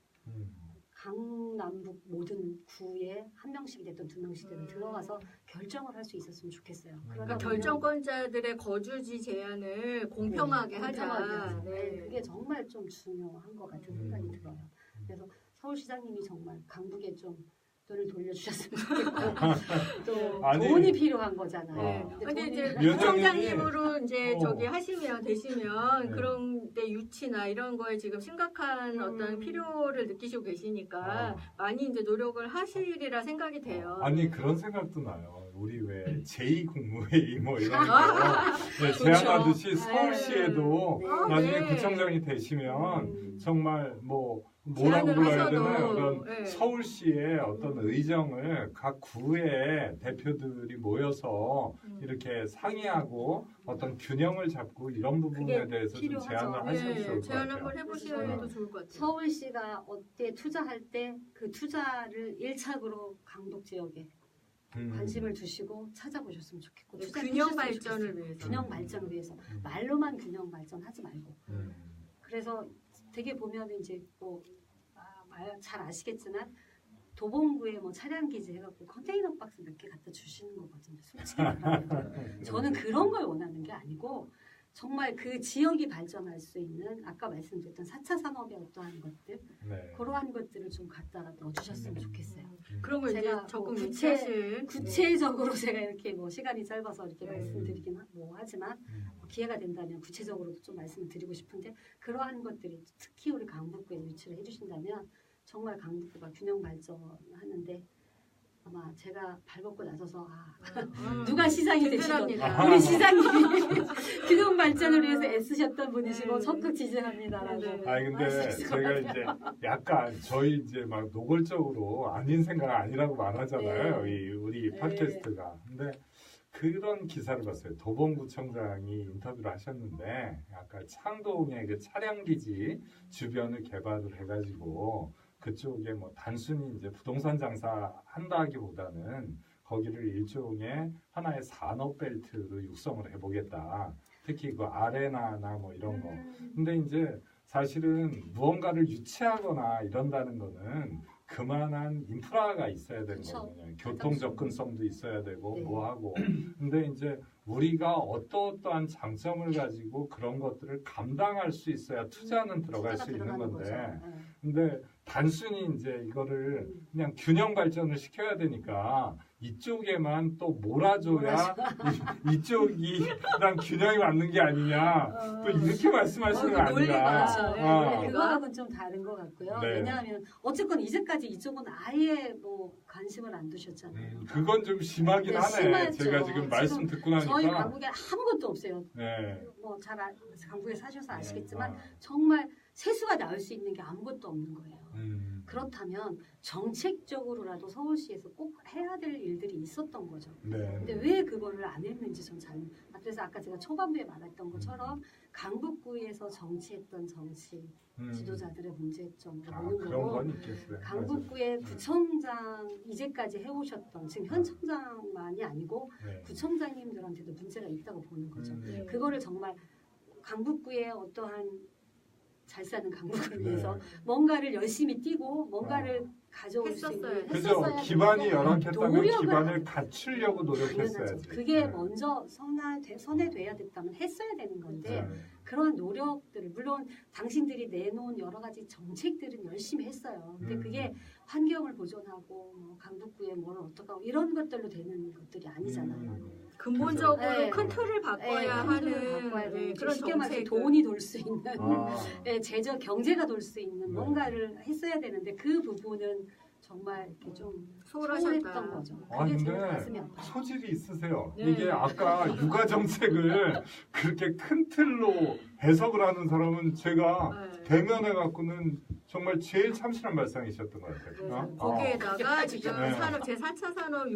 강남북 모든 구에 한 명씩 됐든 두 명씩 됐든 들어가서 결정을 할 수 있었으면 좋겠어요. 그러니까 결정권자들의 거주지 제한을 공평하게 하자. 네. 그게 정말 좀 중요한 것 같은 생각이 들어요. 그래서 서울시장님이 정말 강북에 좀 돈을 돌려주셨으면 좋겠고 또 아니, 돈이 필요한 거잖아요. 네. 근데 이제 위원장님이- 부총장님으로 이제 저기 어. 되시면 네. 그런 데 유치나 이런 거에 지금 심각한 어떤 필요를 느끼시고 계시니까 많이 이제 노력을 하시리라 생각이 돼요. 아니 그런 생각도 나요. 우리 왜 제2국무회의 뭐 이런 거 네, 그렇죠. 제안하듯이 서울시에도 네. 나중에 네. 구청장이 되시면 정말 뭐 뭐라고 제안을 불러야 하셔도, 되나요? 그런 네. 서울시의 어떤 의정을 각 구의 대표들이 모여서 이렇게 상의하고 어떤 균형을 잡고 이런 부분에 그게 대해서 좀 필요하죠. 제안을 하시면 네, 좋을 것 제안 같아요. 한번 해보셔도 좋을 것 같아요. 서울시가 어때 투자할 때 그 투자를 일착으로 강북 지역에 관심을 두시고 찾아보셨으면 좋겠고 투자를 균형 해주셨으면 발전을 좋겠어요. 위해서. 균형 발전을 위해서 말로만 균형 발전하지 말고 그래서 되게 보면 이제 뭐 잘 아시겠지만 도봉구에 뭐 차량 기지 해갖고 컨테이너 박스 몇 개 갖다 주시는 거거든요. 솔직히 말하면 저는 그런 걸 원하는 게 아니고 정말 그 지역이 발전할 수 있는 아까 말씀드렸던 4차 산업의 어떠한 것들 네. 그러한 것들을 좀 갖다 넣어주셨으면 좋겠어요. 그런 걸 이제 제가 적극 뭐 유치하실 구체적으로 제가 이렇게 뭐 시간이 짧아서 이렇게 네. 말씀드리긴 하지만 기회가 된다면 구체적으로도 좀 말씀을 드리고 싶은데 그러한 것들이 특히 우리 강북구에 유치를 해주신다면 정말 강북구가 균형 발전하는데 아마 제가 발벗고 나서서 누가 시장이 되시던 든든합니다. 우리 시장님이 균형 발전을 위해서 애쓰셨던 분이시고 네. 적극 지지합니다라고 네. 아니 근데 할 수 있을 것 제가 같아요. 이제 약간 저희 이제 막 노골적으로 아닌 생각 아니라고 말하잖아요. 네. 우리 네. 팟캐스트가. 근데 그런 기사를 봤어요. 도봉구청장이 인터뷰를 하셨는데 약간 창동의 그 차량 기지 주변을 개발을 해가지고 그쪽에 뭐 단순히 이제 부동산 장사 한다기보다는 거기를 일종의 하나의 산업 벨트로 육성을 해보겠다. 특히 그 아레나나 뭐 이런 거. 근데 이제 사실은 무언가를 유치하거나 이런다는 거는 그만한 인프라가 있어야 되는 그쵸. 거거든요. 교통 접근성도 있어야 되고 네. 뭐 하고. 근데 이제 우리가 어떠한 장점을 가지고 그런 것들을 감당할 수 있어야 투자는 들어갈 투자가 수 있는 들어가는 건데. 거죠. 네. 근데 단순히 이제 이거를 그냥 균형 발전을 시켜야 되니까 이쪽에만 또 몰아줘야 이쪽이랑 균형이 맞는 게 아니냐 또 이렇게 말씀하시는 거 논리가 아니냐. 네, 어. 논리가. 그거하고는 좀 다른 것 같고요. 네. 왜냐하면 어쨌건 이제까지 이쪽은 아예 뭐 관심을 안 두셨잖아요. 그건 좀 심하긴 네, 하네. 심하죠. 제가 지금 말씀 듣고 나니까. 저희 강북에 아무것도 없어요. 네. 뭐 잘 강북에 사셔서 아시겠지만 아, 정말 세수가 나올 수 있는 게 아무것도 없는 거예요. 음. 그렇다면 정책적으로라도 서울시에서 꼭 해야 될 일들이 있었던 거죠. 네. 근데 왜 그거를 안 했는지 전 잘. 그래서 아까 제가 초반부에 말했던 것처럼 강북구에서 정치했던 정치 지도자들의 문제점으로 아, 보는 그런 거고 건 있겠어요. 강북구의 구청장 이제까지 해오셨던 지금 현 청장만이 아니고 네. 구청장님들한테도 문제가 있다고 보는 거죠. 네. 그거를 정말 강북구의 어떠한 잘 사는 강북을 네. 위해서 뭔가를 열심히 뛰고 뭔가를 가져올 수 있는 했었어야 그죠. 했었어야 기반이 되는데 열악했다면 노력을 기반을 갖추려고 노력했어야지. 당연하죠. 그게 네. 먼저 선회돼야 됐다면 했어야 되는 건데 네. 그런 노력들을 물론 당신들이 내놓은 여러 가지 정책들은 열심히 했어요. 근데 그게 환경을 보존하고 뭐 강북구에 뭘 어떻게 하고 이런 것들로 되는 것들이 아니잖아요. 근본적으로 네. 큰 틀을 바꿔야 큰 틀을 하는 바꿔야 되는 그런 쉽게 말해서 정책을 돈이 돌 수 있는 아, 제적 경제가 돌 수 있는 네. 뭔가를 했어야 되는데 그 부분은 정말 이렇게 좀 소홀하셨다. 소홀했던 거죠. 아, 그게 제일 근데 가슴이 아파요. 소질이 있으세요. 네. 이게 아까 육아 정책을 그렇게 큰 틀로 해석을 하는 사람은 제가 네. 대면해 갖고는 정말 제일 참신한 발상이셨던 것 같아요. 네. 어? 거기에다가 지금 네. 산업 제4차 산업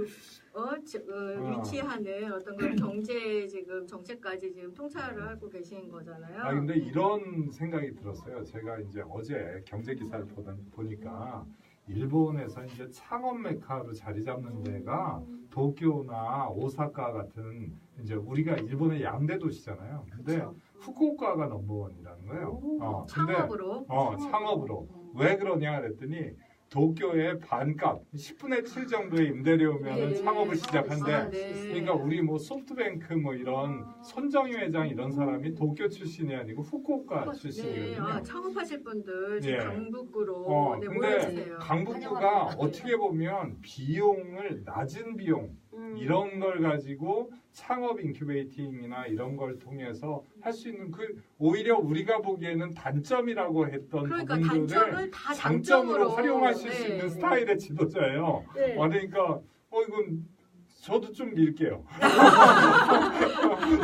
유치하는 어떤 그런 경제 지금 정책까지 지금 통찰을 하고 계신 거잖아요. 아 근데 이런 생각이 들었어요. 제가 이제 어제 경제 기사를 보니까 일본에서 이제 창업 메카로 자리 잡는 데가 도쿄나 오사카 같은 이제 우리가 일본의 양대 도시잖아요. 근데 그렇죠. 후쿠오카가 넘버원이라는 거예요. 오, 근데 창업으로 창업으로 왜 그러냐 그랬더니 도쿄의 반값 10분의 7 정도의 임대료면 네. 창업을 시작한대. 아, 네. 그러니까 우리 뭐 소프트뱅크 뭐 이런 손정희 회장 이런 사람이 도쿄 출신이 아니고 후쿠오카 네, 출신이거든요. 아, 창업하실 분들 지금 예. 강북구로 네, 근데 모여주세요. 강북구가 환영합니다. 어떻게 보면 비용을 낮은 비용 이런 걸 가지고 창업 인큐베이팅이나 이런 걸 통해서 할 수 있는 그 오히려 우리가 보기에는 단점이라고 했던 그러니까 부분들을 단점을 다 장점으로 장점으로 활용하실 수 네. 있는 스타일의 지도자예요. 네. 그러니까 이건 저도 좀 밀게요.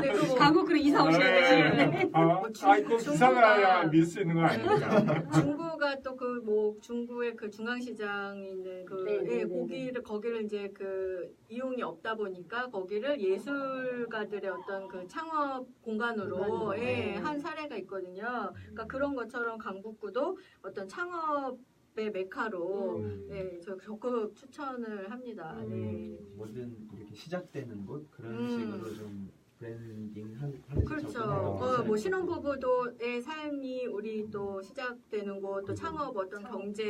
네, 그거 강북으로 이사 오셔야 되시는데. 네. 뭐 아이고 기사나야 밀 수 있는 거 아닙니까? 중구가 또 그 뭐 중구의 그 중앙시장에 있는 그 네, 네, 예, 네, 거기를 이제 그 이용이 없다 보니까 거기를 예술가들의 어떤 그 창업 공간으로 공간으로, 예, 네. 한 사례가 있거든요. 그러니까 그런 것처럼 강북구도 어떤 창업의 메카로 예, 저 적극 추천을 합니다. 네. 뭐든 이렇게 시작되는 곳 그런 음. 식으로 좀 브랜딩 하듯이 그렇죠. 접근하는 뭐 신혼부부도의 삶이 우리 또 시작되는 곳, 또 창업 어떤 경제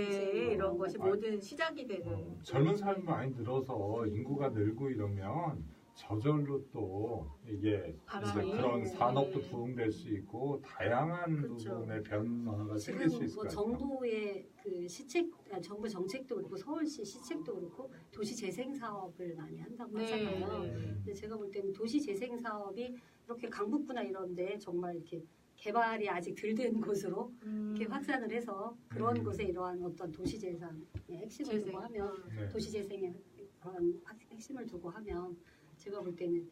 이런 것이 모든 시작이 되는. 젊은 사람이 많이 늘어서 인구가 늘고 이러면 저절로 또 이게 바람이. 이제 그런 산업도 네. 부흥될 수 있고 다양한 그렇죠. 부분의 변화가 생길 수 지금 있을 뭐 것 같아요. 정부의 그 정부 정책도 그렇고 서울시 시책도 그렇고 도시 재생 사업을 많이 한다고 하잖아요. 네. 근데 제가 볼 때는 도시 재생 사업이 이렇게 강북구나 이런데 정말 이렇게 개발이 아직 덜 된 곳으로 이렇게 확산을 해서 그런 곳에 이러한 어떤 도시 재생의 핵심을 재생. 두고 하면 네. 도시 재생의 그런 핵심을 두고 하면 제가 볼 때는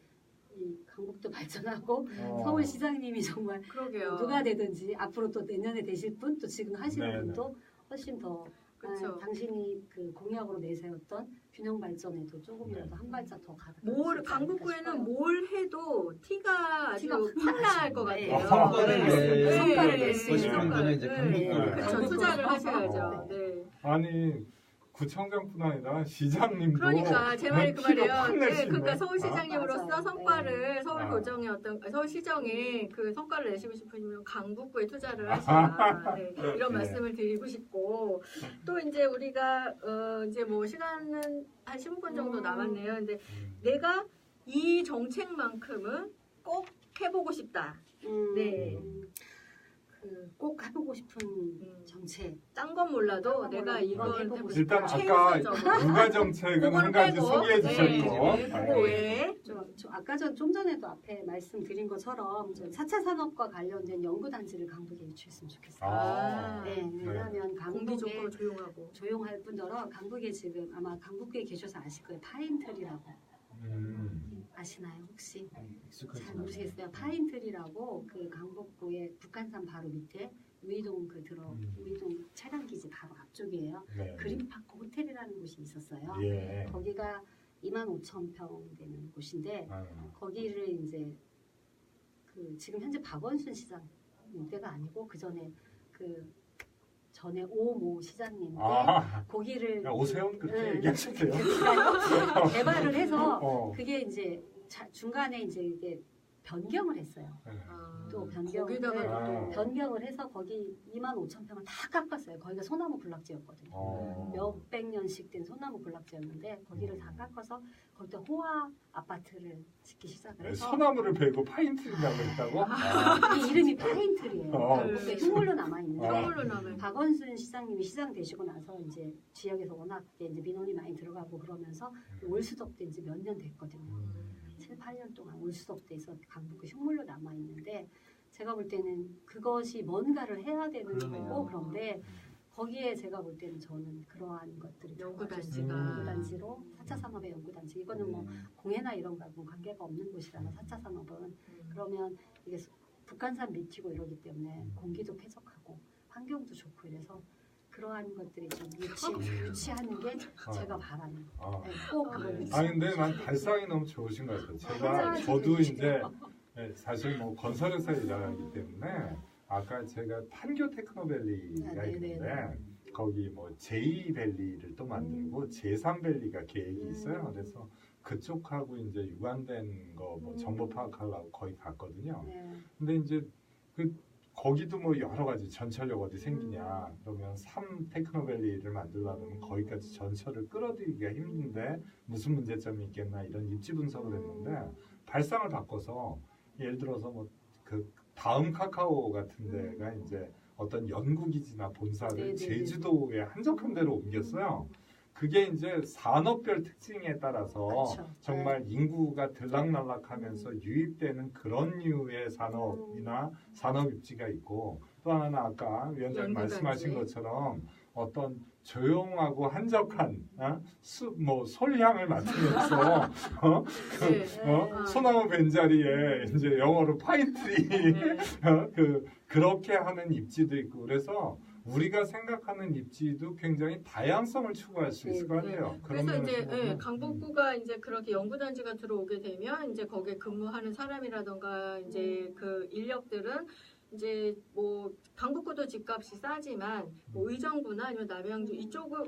이 강북도 발전하고 서울시장님이 정말 그러게요. 누가 되든지 앞으로 또 내년에 되실 분 또 지금 하시는 네네. 분도 훨씬 더 그쵸. 당신이 그 공약으로 내세웠던 균형 발전에도 조금이라도 네. 한 발짝 더 가득. 강북구에는 뭘 해도 티가 아주 티가 확 날 것 네. 같아요. 성과를 네. 성과를 낼 수 있는 성과를. 분은 이제 네. 강북구를 그렇죠. 투자를 하셔야죠. 어. 네. 아니 구청장뿐 아니라 시장님도 그러니까 제 말이 그 티가 말이에요. 확낼수 네, 그러니까 있네. 서울시장님으로서 맞아요. 성과를 네. 서울교정의 서울시정에 그 성과를 내시고 싶으시면 강북구에 투자를 하시라. 네, 이런 네. 말씀을 드리고 싶고 또 이제 우리가 이제 뭐 시간은 한 15분 정도 남았네요. 근데 내가 이 정책만큼은 꼭 해보고 싶다. 네. 꼭 해보고 싶은 정책. 딴 건 몰라도 딴건 내가 몰라도 이건 이건 해보고 해보고 일단 싶다. 아까 최우선적으로. 육아 정책은 한 그거는 가지 빼고, 소개해 주셨고 네, 그거 외에 저 아까 좀 전에도 앞에 말씀드린 것처럼 4차 산업과 관련된 연구단지를 강북에 유치했으면 좋겠어요. 아. 네, 왜냐하면 공기 강북에 좋고 조용하고. 조용할 뿐더러 강북에 지금 아마 강북구에 계셔서 아실 거예요. 파인트리라고 아시나요 혹시? 익숙하지 잘 않아요. 모르시겠어요. 파인트리라고 그 강북구의 북한산 바로 밑에 우이동 우이동 차량기지 바로 앞쪽이에요. 네. 그린파크 호텔이라는 곳이 있었어요. 예. 거기가 25,000평 되는 곳인데 아, 거기를 이제 그 지금 현재 박원순 시장 때가 아니고 그 전에 오모 시장님 때 아, 거기를 야, 오세훈 그렇게 네. 얘기하실게요. 개발을 해서 어. 그게 이제 중간에 이제 이게 변경을 했어요. 또 변경을 거기다가 또 변경을 해서 거기 25,000평을 다 깎았어요. 거기가 소나무 군락지였거든요. 어. 몇백 년씩 된 소나무 군락지였는데 거기를 다 깎아서 거기다 호화 아파트를 짓기 시작을 해서 소나무를 베고 파인트리라고 했다고? 이 이름이 파인트리예요. 어. 그게 흉물로 남아 있는데 선물로 남은. 박원순 시장님이 시장 되시고 나서 이제 지역에서 워낙 이제 민원이 많이 들어가고 그러면서 올수덕도 이제 몇 년 됐거든요. 7, 8년 동안 올수덕돼서 강북구 흉물로 남아 있는데 제가 볼 때는 그것이 뭔가를 해야 되는 그러네요. 거고 그런데 거기에 제가 볼 때는 저는 그러한 것들이 연구단지가. 연구단지로 4차 산업의 연구단지 이거는 뭐 공해나 이런 거하고 관계가 없는 곳이라서 4차 산업은 그러면 이게 북한산 밑이고 이러기 때문에 공기도 쾌적하고 환경도 좋고 이래서 그러한 것들이 좀 유치하는 게 제가 바라는 어. 네, 꼭 그걸 유치. 아니 근데 난 발상이 너무 좋으신 것 같아요. 제가 저도 이제 사실 뭐 건설회사 일하기 때문에 아까 제가 판교 테크노밸리가 있는데 거기 뭐 제2밸리를 또 만들고 제3밸리가 계획이 있어요. 그래서 그쪽하고 이제 유관된 거 뭐 정보 파악하려고 거기 갔거든요. 네. 근데 이제 그 거기도 뭐 여러 가지 전철역 어디 생기냐 그러면 3 테크노밸리를 만들려면 거기까지 전철을 끌어들이기가 힘든데 무슨 문제점이 있겠나 이런 입지 분석을 했는데 발상을 바꿔서 예를 들어서 뭐 그 다음 카카오 같은 데가 이제 어떤 연구기지나 본사를 네네네. 제주도에 한적한 데로 옮겼어요. 그게 이제 산업별 특징에 따라서 그렇죠. 정말 인구가 들락날락하면서 유입되는 그런 류의 산업이나 산업 입지가 있고 또 하나는 아까 위원장님 연구단지. 말씀하신 것처럼 어떤 조용하고 한적한 뭐 솔향을 맡으면서 네. 소나무 벤자리에 이제 영어로 파인트리 네. 그렇게 하는 입지도 있고 그래서 우리가 생각하는 입지도 굉장히 다양성을 추구할 수 있을 것 같아요. 그런 그래서 이제 면에서 보면, 강북구가 이제 그렇게 연구단지가 들어오게 되면 이제 거기에 근무하는 사람이라던가 이제 그 인력들은 이제 뭐 강북구도 집값이 싸지만 뭐 의정부나 아니면 남양주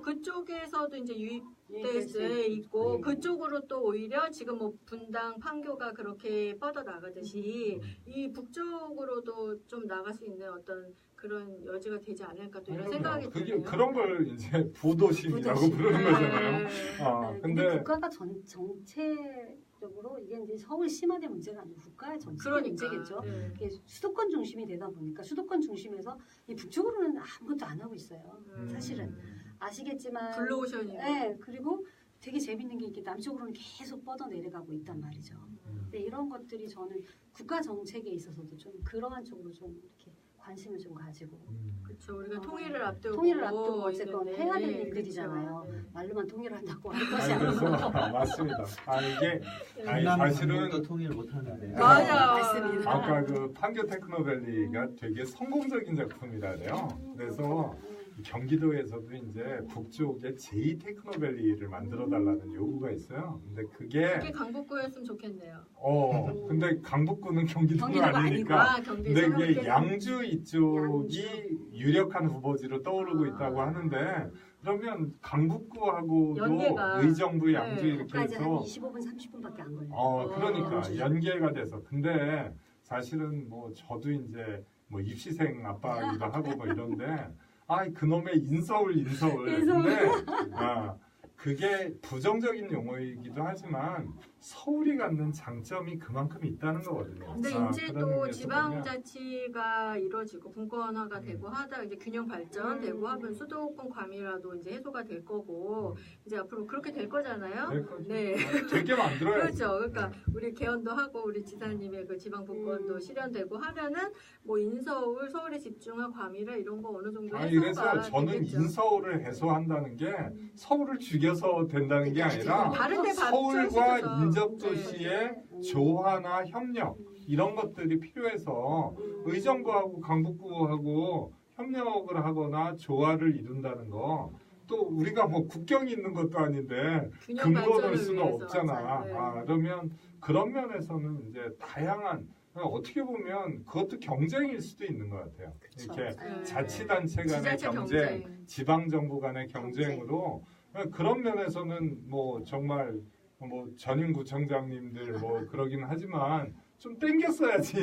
그쪽에서도 이제 유입될 수 있고 네. 그쪽으로 또 오히려 지금 뭐 분당 판교가 그렇게 뻗어 나가듯이 이 북쪽으로도 좀 나갈 수 있는 어떤 그런 여지가 되지 않을까 또 이런 생각이 그게 드네요. 그런 걸 이제 부도심이라고 부도심. 부르는 거잖아요. 네. 근데 근데 국가가 정책적으로 이게 이제 서울 심화된 문제가 아니고 국가의 정책의 그러니까. 문제겠죠. 네. 이게 수도권 중심이 되다 보니까 수도권 중심에서 이 북쪽으로는 아무것도 안 하고 있어요. 사실은 아시겠지만 블루오션이. 네, 그리고 되게 재밌는 게 이게 남쪽으로는 계속 뻗어 내려가고 있단 말이죠. 근데 이런 것들이 저는 국가 정책에 있어서도 좀 그러한 쪽으로 좀 이렇게 관심을 좀 가지고 그렇죠. 우리가 통일을 앞두고 통일을 앞두고 어쨌건 있는데. 해야 될 네, 일들이잖아요. 그렇죠. 네. 말로만 통일을 한다고 할 것이 그래서 아니고. 맞습니다. 이게 아니, 하나만 사실은 또 통일 못 하는데. 맞아. 맞습니다. 아까 그 판교 테크노밸리가 되게 성공적인 작품이라 그래요. 그래서 경기도에서도 이제 북쪽에 제2 테크노밸리를 만들어 달라는 요구가 있어요. 근데 그게 그게 강북구였으면 좋겠네요. 근데 강북구는 경기도가 경기도가 아니니까. 경기 근데 이게 양주 이쪽이 유력한 후보지로 떠오르고 아. 있다고 하는데 그러면 강북구하고도 연계가. 의정부, 양주 네. 이렇게 거기까지 한 해서 25분, 30분밖에 안 걸려요. 그러니까 연계가 돼서 근데 사실은 뭐 저도 이제 뭐 입시생 아빠기도 하고 뭐 이런데 그놈의 인서울 근데 그게 부정적인 용어이기도 하지만 서울이 갖는 장점이 그만큼 있다는 거거든요. 근데 이제 그런 또 의미에서 지방자치가 이루어지고 분권화가 되고 하다가 이제 균형 발전되고 하면 수도권 과밀화도 이제 해소가 될 거고 이제 앞으로 그렇게 될 거잖아요. 될 거죠. 네. 되게 만들어야지. 그렇죠. 그러니까 우리 개헌도 하고 우리 지사님의 그 지방 분권도 실현되고 하면은 뭐 인서울, 서울에 집중한 과밀화 이런 거 어느 정도 해소가 그래서 저는 되겠죠. 인서울을 해소한다는 게 서울을 죽여서 된다는 게 아니라 다른 데 서울과 발전시켜서. 인접도시의 조화나 협력 이런 것들이 필요해서 의정부하고 강북구하고 협력을 하거나 조화를 이룬다는 거 또 우리가 뭐 국경이 있는 것도 아닌데 균형 근거 넣을 발전을 수는 위해서. 없잖아. 네. 그러면 그런 면에서는 이제 다양한 어떻게 보면 그것도 경쟁일 수도 있는 것 같아요. 그쵸. 이렇게 네. 자치단체 간의 지자체 경쟁, 지방정부 간의 경쟁으로 그런 면에서는 뭐 정말 뭐 전임구청장님들 뭐 그러긴 하지만 좀 땡겼어야지.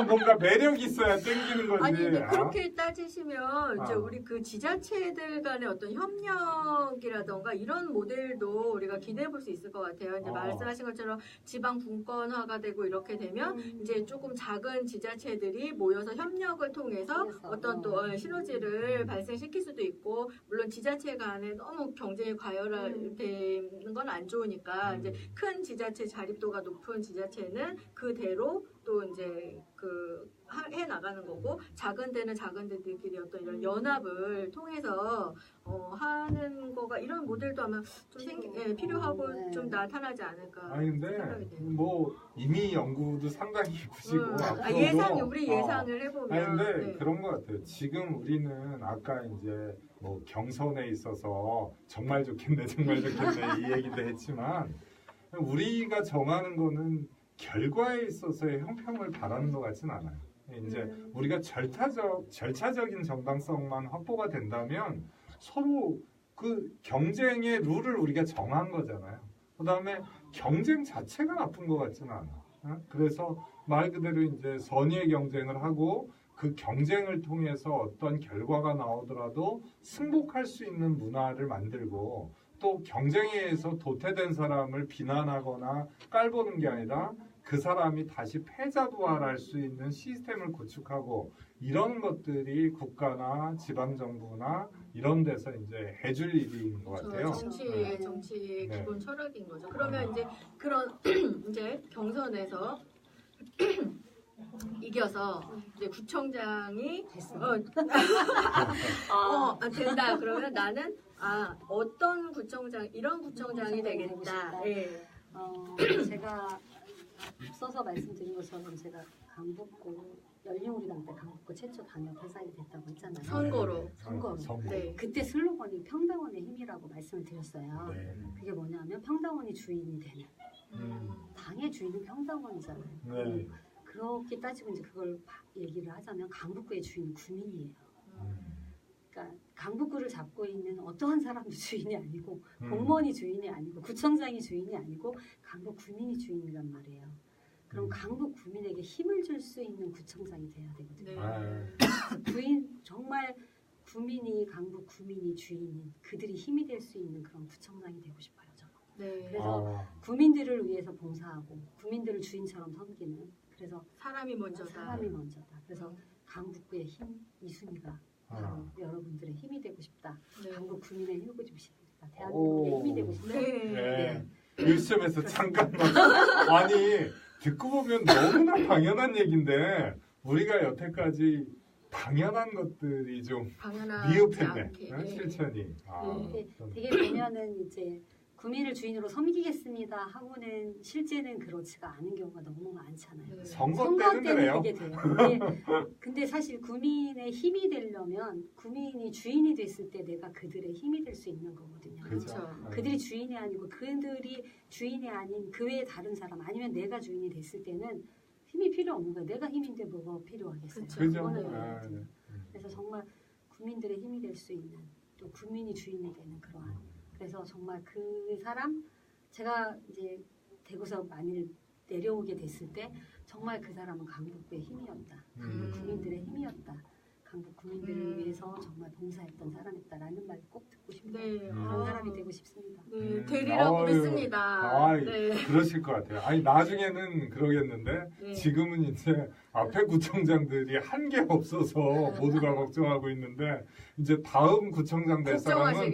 뭔가 매력이 있어야 땡기는 거지. 아니 근데 그렇게 따지시면 이제 아. 우리 그 지자체들 간의 어떤 협력이라던가 이런 모델도 우리가 기대해 볼 수 있을 것 같아요. 이제 말씀하신 것처럼 지방 분권화가 되고 이렇게 되면 이제 조금 작은 지자체들이 모여서 협력을 통해서 어떤 또 시너지를 발생시킬 수도 있고 물론 지자체 간에 너무 경쟁이 과열되는 건 안 좋으니까 이제 큰 지자체 자립도가 높은 지자체는 그대로 또 이제 해 나가는 거고 작은 데는 작은 데들끼리 어떤 이런 연합을 통해서 하는 거가 이런 모델도 아마 좀 필요하고 네. 좀 나타나지 않을까 근데 생각이 돼요. 뭐 이미 연구도 상당히 이쁘시고 앞으로도 예상이 우리 예상을 해보면 근데 네. 그런 것 같아요. 지금 우리는 아까 이제 뭐 경선에 있어서 정말 좋겠네 이 얘기도 했지만 우리가 정하는 거는 결과에 있어서의 형평을 바라는 것 같진 않아요. 이제 우리가 절차적인 정당성만 확보가 된다면 서로 그 경쟁의 룰을 우리가 정한 거잖아요. 그 다음에 경쟁 자체가 나쁜 것 같지는 않아. 그래서 말 그대로 이제 선의의 경쟁을 하고 그 경쟁을 통해서 어떤 결과가 나오더라도 승복할 수 있는 문화를 만들고 또 경쟁에 의해서 도태된 사람을 비난하거나 깔보는 게 아니라 그 사람이 다시 패자부활할 수 있는 시스템을 구축하고 이런 것들이 국가나 지방정부나 이런 데서 이제 해줄 일인 것 같아요. 정치의 네. 기본 철학인 거죠. 그러면 이제 그런 이제 경선에서 이겨서 이제 구청장이 된다. 그러면 나는 어떤 구청장 이런 구청장이 되겠다. 예. 제가 앞서서 말씀드린 것처럼 제가 강북구 열린우리당 때 강북구 최초 당협 회장이 됐다고 했잖아요. 선거로. 네. 그때 슬로건이 평당원의 힘이라고 말씀을 드렸어요. 네. 그게 뭐냐면 평당원이 주인이 되는 당의 주인은 평당원이잖아요. 네. 그렇게 따지고 이제 그걸 얘기를 하자면 강북구의 주인은 구민이에요. 그러니까 강북구를 잡고 있는 어떠한 사람도 주인이 아니고 공무원이 주인이 아니고 구청장이 주인이 아니고 강북 구민이 주인이란 말이에요. 그럼 강북 구민에게 힘을 줄 수 있는 구청장이 돼야 되거든요. 정말 구민이 강북 구민이 주인인 그들이 힘이 될 수 있는 그런 구청장이 되고 싶어요. 저는. 네. 그래서 구민들을 위해서 봉사하고 구민들을 주인처럼 섬기는 그래서 사람이 먼저다. 사람이 먼저다. 그래서 강북구의 힘 이순희가 바로 여러분들의 힘이 되고 싶다. 네. 강북 구민의 힘이 되고 싶다. 대한민국의 힘이 되고 싶다. 네. 이 시점에서 잠깐만. 아니 듣고 보면 너무나 당연한 얘기인데 우리가 여태까지 당연한 것들이 좀 미흡했네. 실천이. 되게 보면은 이제 구민을 주인으로 섬기겠습니다 하고는 실제는 그렇지가 않은 경우가 너무 많잖아요. 네. 선거 때는 그래요. 그게 돼요. 근데 사실 구민의 힘이 되려면 구민이 주인이 됐을 때 내가 그들의 힘이 될 수 있는 거거든요. 그렇죠. 그들이 주인이 아니고 그들이 주인이 아닌 그 외에 다른 사람 아니면 내가 주인이 됐을 때는 힘이 필요 없는 거예요. 내가 힘인데 뭐가 필요하겠어요. 그죠. 그거는 그래서 정말 구민들의 힘이 될 수 있는 또 구민이 주인이 되는 그러한 그래서 정말 그 사람 제가 이제 대구서 많이 내려오게 됐을 때 정말 그 사람은 강북구의 힘이었다. 강북 구민들의 힘이었다. 강북 구민들을 위해서 정말 봉사했던 사람이었다라는 말 꼭 듣고 싶네요. 네. 그런 사람이 되고 싶습니다. 네, 되리라고 믿습니다. 네. 그러실 것 같아요. 아니 나중에는 그러겠는데 네. 지금은 이제 앞에 구청장들이 한 게 없어서 모두가 걱정하고 있는데 이제 다음 구청장 될 사람은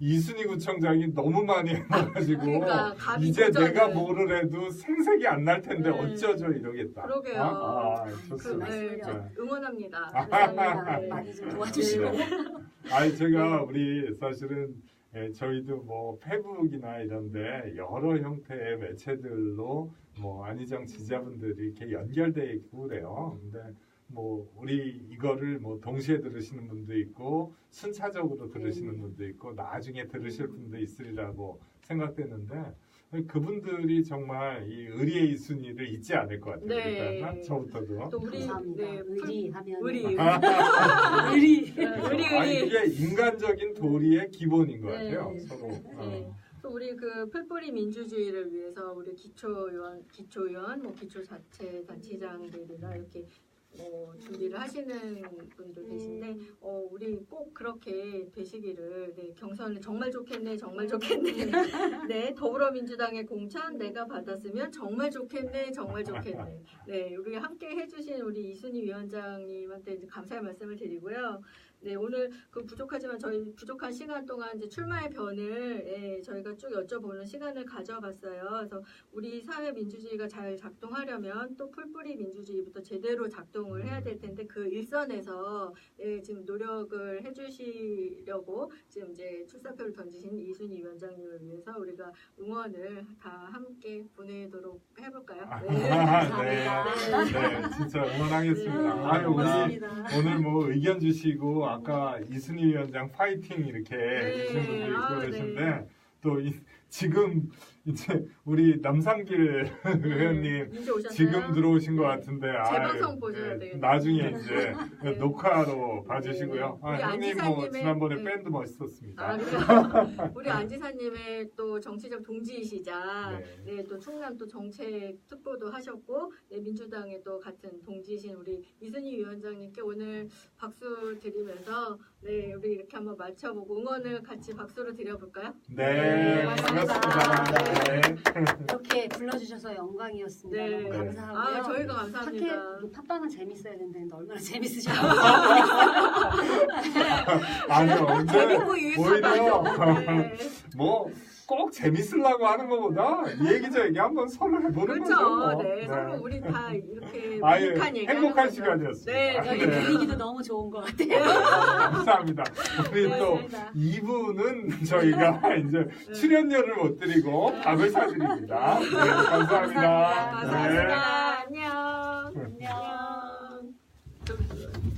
이순희 구청장이 너무 많이 해가지고 그러니까 이제 도전을. 내가 뭐를 해도 생색이 안 날 텐데 네. 어쩌죠 이러겠다. 그러게요. 좋습니다. 네, 응원합니다. 감사합니다. 네. 많이 좀 도와주시고. 아니 제가 우리 사실은 저희도 뭐 페북이나 이런데 여러 형태의 매체들로 뭐 안희정 지지자분들이 이렇게 연결돼 있고 그래요. 근데 뭐 우리 이거를 뭐 동시에 들으시는 분도 있고 순차적으로 들으시는 분도 있고 나중에 들으실 분도 있으리라고 생각되는데 그분들이 정말 이 의리의 이순희를 잊지 않을 것 같아요. 네. 일단 처음부터도. 또 우리 감사합니다. 의리하면 의리. 아니 이게 인간적인 도리의 기본인 것 같아요. 네. 서로. 네. 또 우리 그 풀뿌리 민주주의를 위해서 우리 기초의원, 뭐 기초자치 단체장들이나 이렇게 준비를 하시는 분들 계신데 우리 꼭 그렇게 되시기를 경선을 정말 좋겠네 네 더불어민주당의 공천 내가 받았으면 정말 좋겠네 네 우리 함께 해주신 우리 이순희 위원장님한테 이제 감사의 말씀을 드리고요. 네 오늘 그 부족하지만 저희 부족한 시간 동안 이제 출마의 변을 저희가 쭉 여쭤보는 시간을 가져봤어요. 그래서 우리 사회 민주주의가 잘 작동하려면 또 풀뿌리 민주주의부터 제대로 작동을 해야 될 텐데 그 일선에서 지금 노력을 해주시려고 지금 이제 출사표를 던지신 이순희 위원장님을 위해서 우리가 응원을 다 함께 보내도록 해볼까요? 네. 감사합니다. 네, 진짜 응원하겠습니다. 네, 아유, 우리 고맙습니다. 오늘 뭐 의견 주시고 아까 이순희 위원장 파이팅 이렇게 네. 해주신 분도 있고 아, 그러신데 네. 또 지금 이제 우리 남상길 의원님 이제 오셨나요? 지금 들어오신 것 같은데 재방송 보셔야 되겠네요. 나중에 이제 네. 녹화로 봐주시고요. 네. 우리 형님 뭐 안지사님의 지난번에 네. 밴드 멋있었습니다. 아, 그래요? 우리 안지사님의 또 정치적 동지이시자, 네. 네, 또 충남 또 정책 특보도 하셨고, 네, 민주당의 또 같은 동지이신 우리 이순희 위원장님께 오늘 박수 드리면서, 네, 우리 이렇게 한번 맞춰보고 응원을 같이 박수로 드려볼까요? 네, 반갑습니다. 네. 이렇게 불러주셔서 영광이었습니다. 네. 너무 감사하고요. 아, 저희가 감사합니다. 팟빵은 재밌어야 되는데 얼마나 재밌으셨나요? 아니요, 근데 재밌고 유익하다. 오히려 뭐 꼭 재밌으려고 하는 것보다 이 얘기 저 얘기 한번 서로 해보는 거죠. 그렇죠. 뭐. 네, 서로 우리 다 이렇게 아예 유익한 얘기 행복한 하는 거죠. 시간이었습니다. 네, 여기 네. 분위기도 너무 좋은 것 같아요. 감사합니다. 우리 또 고맙습니다. 2부는 저희가 이제 출연료를 못 드리고 밥을 사드립니다. 네, 감사합니다. 감사합니다. 네. 안녕. 안녕. 안녕.